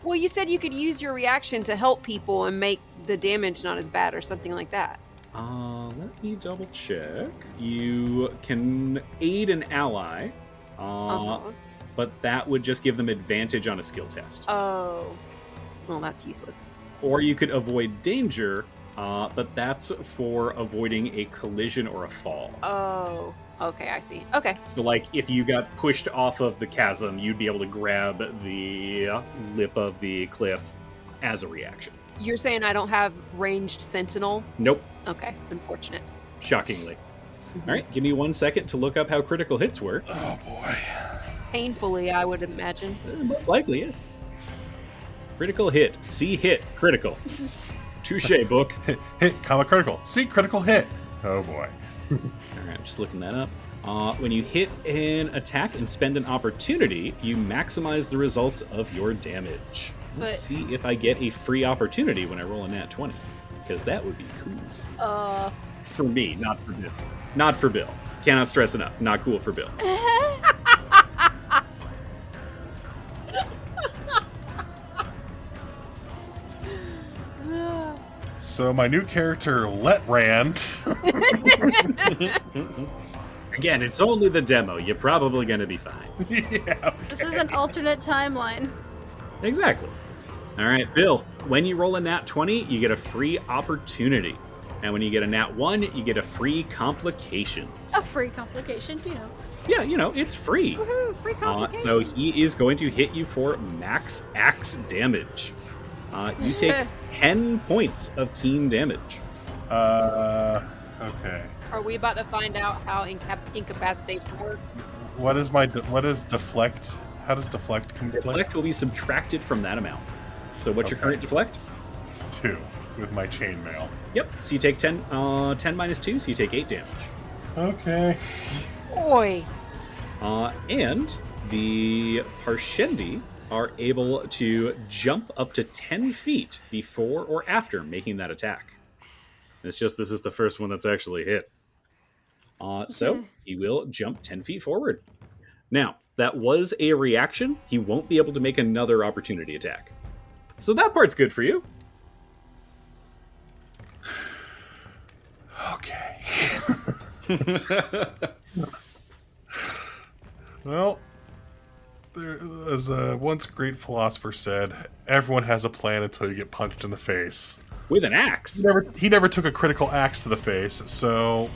Well, you said you could use your reaction to help people and make the damage not as bad or something like that. Let me double check. You can aid an ally, but that would just give them advantage on a skill test. Oh. Well, that's useless. Or you could avoid danger, but that's for avoiding a collision or a fall. Oh. Okay, I see. Okay. So, like, if you got pushed off of the chasm, you'd be able to grab the lip of the cliff as a reaction. You're saying I don't have ranged sentinel? Nope. Okay, unfortunate. Shockingly. All right, give me 1 second to look up how critical hits work. Oh, boy. Painfully, I would imagine. Most likely, yes. Critical hit. See hit. Critical. Touche, book. Hit, comma, critical. See, critical hit. Oh, boy. All right, I'm just looking that up. When you hit an attack and spend an opportunity, you maximize the results of your damage. Let's see if I get a free opportunity when I roll a nat 20, because that would be cool. For me, not for Bill. Not for Bill. Cannot stress enough. Not cool for Bill. So my new character, Let Ran. Again, it's only the demo. You're probably going to be fine. Yeah, okay. This is an alternate timeline. Exactly. All right, Bill, when you roll a nat 20, you get a free opportunity. And when you get a nat 1, you get a free complication. A free complication, you know. Yeah, it's free. Woohoo, free complication. So he is going to hit you for max axe damage. You take 10 points of keen damage. Okay. Are we about to find out how incapacitation works? What is deflect? How does deflect come into play? Deflect will be subtracted from that amount. So what's your current deflect? 2 with my chainmail. Yep. So you take 10 minus 2, so you take 8 damage. Okay. Oi! And the Parshendi are able to jump up to 10 feet before or after making that attack. It's just this is the first one that's actually hit. So he will jump 10 feet forward. Now, that was a reaction. He won't be able to make another opportunity attack. So that part's good for you. Okay. Well, as a once great philosopher said, everyone has a plan until you get punched in the face. With an axe. He never took a critical axe to the face, so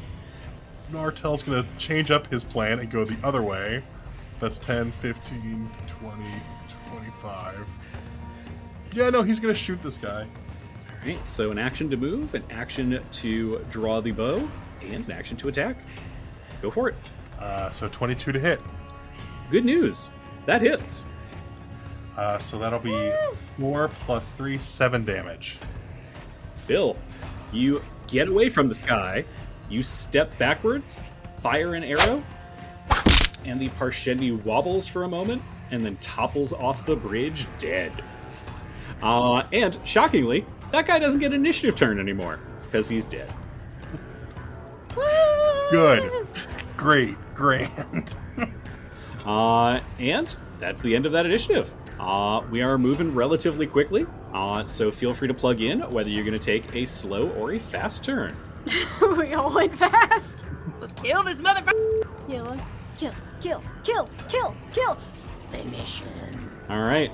Nartel's going to change up his plan and go the other way. That's 10, 15, 20, 25. Yeah, no, he's going to shoot this guy. All right, so an action to move, an action to draw the bow, and an action to attack. Go for it. So 22 to hit. Good news. That hits. So that'll be 4 plus 3, 7 damage. Bill, you get away from this guy, you step backwards, fire an arrow, and the Parshendi wobbles for a moment and then topples off the bridge dead. And shockingly, that guy doesn't get an initiative turn anymore because he's dead. Good. Great. Grand. And that's the end of that initiative. We are moving relatively quickly, so feel free to plug in whether you're going to take a slow or a fast turn. We all went fast. Let's kill this motherfucker! Kill. Finish him. All right,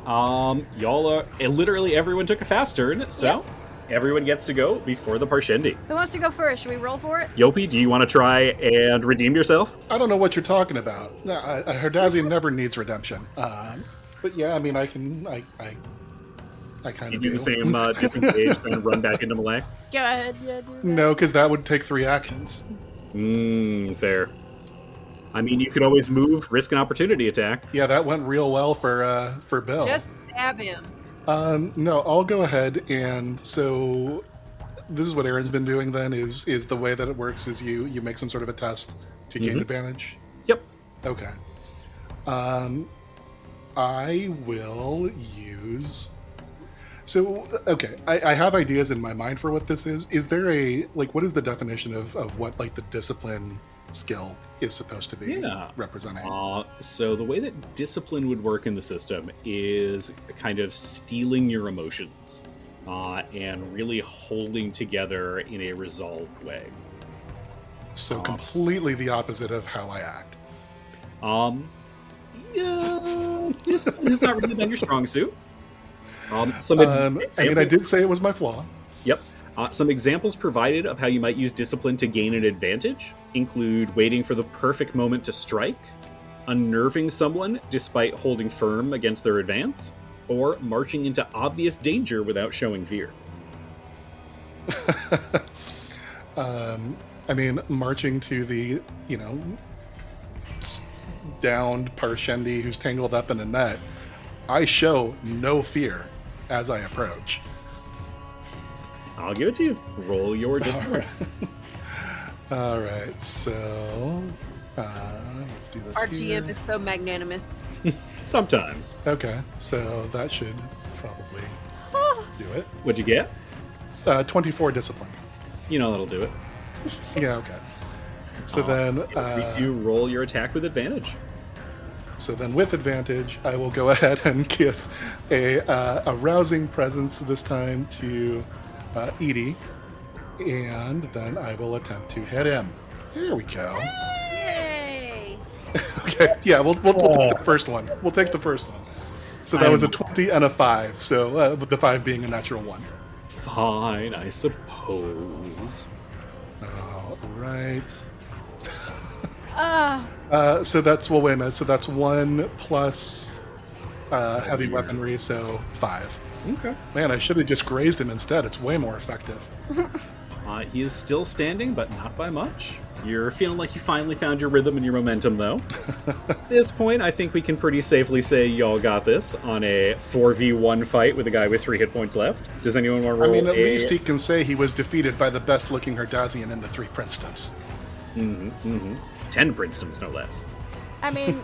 y'all are literally everyone took a fast turn, so everyone gets to go before the Parshendi. Who wants to go first? Should we roll for it? Yopi, do you want to try and redeem yourself? I don't know what you're talking about. No, Herdazian never needs redemption. But yeah, I mean, I kind of You do the same disengage and run back into melee? Go ahead, yeah, do that. No, because that would take 3 actions. Fair. I mean, you could always move, risk an opportunity attack. Yeah, that went real well for Bill. Just stab him. No, I'll go ahead and so this is what Aaron's been doing then is the way that it works is you make some sort of a test to gain advantage. Yep. Okay. I will use okay, I have ideas in my mind for what this is. Is there what is the definition of what the discipline skill is supposed to be representing? So the way that discipline would work in the system is kind of stealing your emotions and really holding together in a resolved way. So completely the opposite of how I act. Discipline has not really been your strong suit. I mean, I did say it was my flaw. Yep. Some examples provided of how you might use discipline to gain an advantage include waiting for the perfect moment to strike, unnerving someone despite holding firm against their advance, or marching into obvious danger without showing fear. I mean, marching to the, downed Parshendi who's tangled up in a net, I show no fear as I approach. I'll give it to you. Roll your discipline. All right, so let's do this. Our here. GM is so magnanimous. Sometimes. Okay, so that should probably do it. What'd you get? 24 discipline. That'll do it. Yeah, okay. So then... you roll your attack with advantage. So then with advantage, I will go ahead and give a rousing presence this time to Edie. And then I will attempt to hit him. There we go. Yay! Okay, yeah, we'll take the first one. We'll take the first one. So that was a 20 and a 5. So with the 5 being a natural 1. Fine, I suppose. All right. Uh, So that's, well, wait a minute. So that's 1 plus heavy weaponry, so 5. Okay. Man, I should have just grazed him instead. It's way more effective. He is still standing, but not by much. You're feeling like you finally found your rhythm and your momentum, though. At this point, I think we can pretty safely say y'all got this on a 4v1 fight with a guy with 3 hit points left. Does anyone want to roll? I mean, at least he can say he was defeated by the best-looking Herdazian in the 3 princedoms. 10 princedoms, no less. I mean,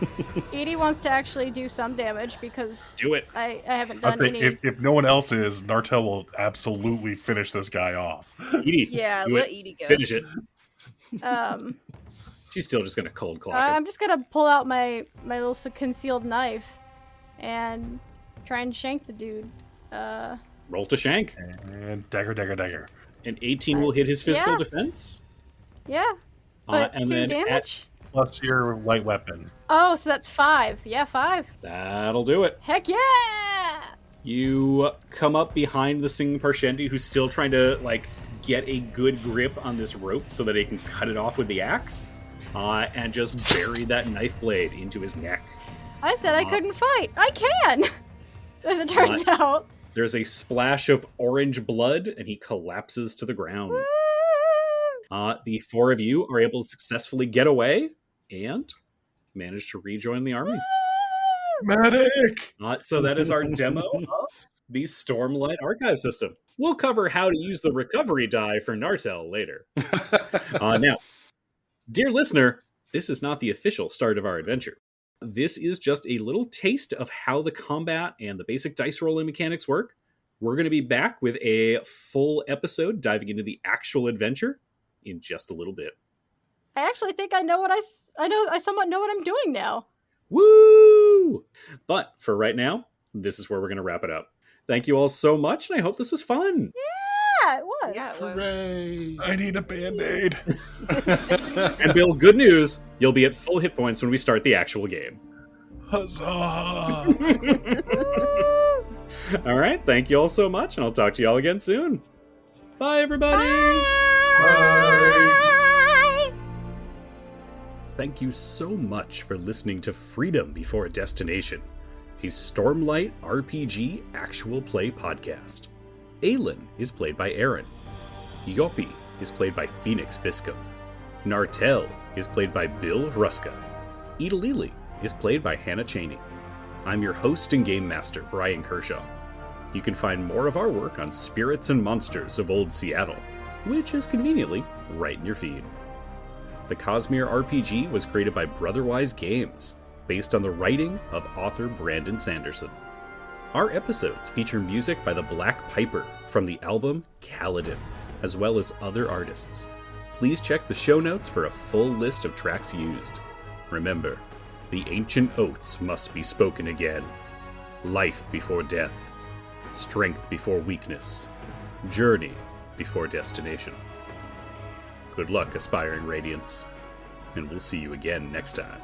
Edie wants to actually do some damage because Do it. I haven't I done think any. if no one else is, Nartel will absolutely finish this guy off. Edie, Yeah, do let it. Edie go. Finish it. Um, She's still just going to cold clock it. I'm just gonna pull out my little concealed knife and try and shank the dude. Roll to shank. And dagger. An 18 will hit his physical Yeah. defense. Yeah, but and 2 then damage. Plus your light weapon. Oh, so that's 5. Yeah, 5. That'll do it. Heck yeah! You come up behind the Singing Parshendi, who's still trying to, get a good grip on this rope so that he can cut it off with the axe, and just bury that knife blade into his neck. I said I couldn't fight. I can! As it turns out. There's a splash of orange blood, and he collapses to the ground. The 4 of you are able to successfully get away and manage to rejoin the army. Medic! So that is our demo of the Stormlight archive system. We'll cover how to use the recovery die for Nartel later. Now, dear listener, this is not the official start of our adventure. This is just a little taste of how the combat and the basic dice rolling mechanics work. We're going to be back with a full episode diving into the actual adventure in just a little bit. I actually think I know what I somewhat know what I'm doing now. Woo! But for right now, this is where we're going to wrap it up. Thank you all so much, and I hope this was fun. Yeah, it was. Yeah, it was. Hooray! I need a band-aid. And Bill, good news, you'll be at full hit points when we start the actual game. Huzzah! All right, thank you all so much, and I'll talk to you all again soon. Bye, everybody! Bye. Thank you so much for listening to Freedom Before Destination, a Stormlight RPG actual play podcast. Aelin is played by Aaron. Yoppie is played by Phoenix Biscom. Nartel is played by Bill Ruska. Edalili is played by Hannah Cheney. I'm your host and game master, Brian Kershaw. You can find more of our work on Spirits and Monsters of Old Seattle, which is conveniently right in your feed. The Cosmere RPG was created by Brotherwise Games, based on the writing of author Brandon Sanderson. Our episodes feature music by the Black Piper from the album Kaladin, as well as other artists. Please check the show notes for a full list of tracks used. Remember, the ancient oaths must be spoken again. Life before death. Strength before weakness. Journey before destination. Good luck, aspiring Radiants, and we'll see you again next time.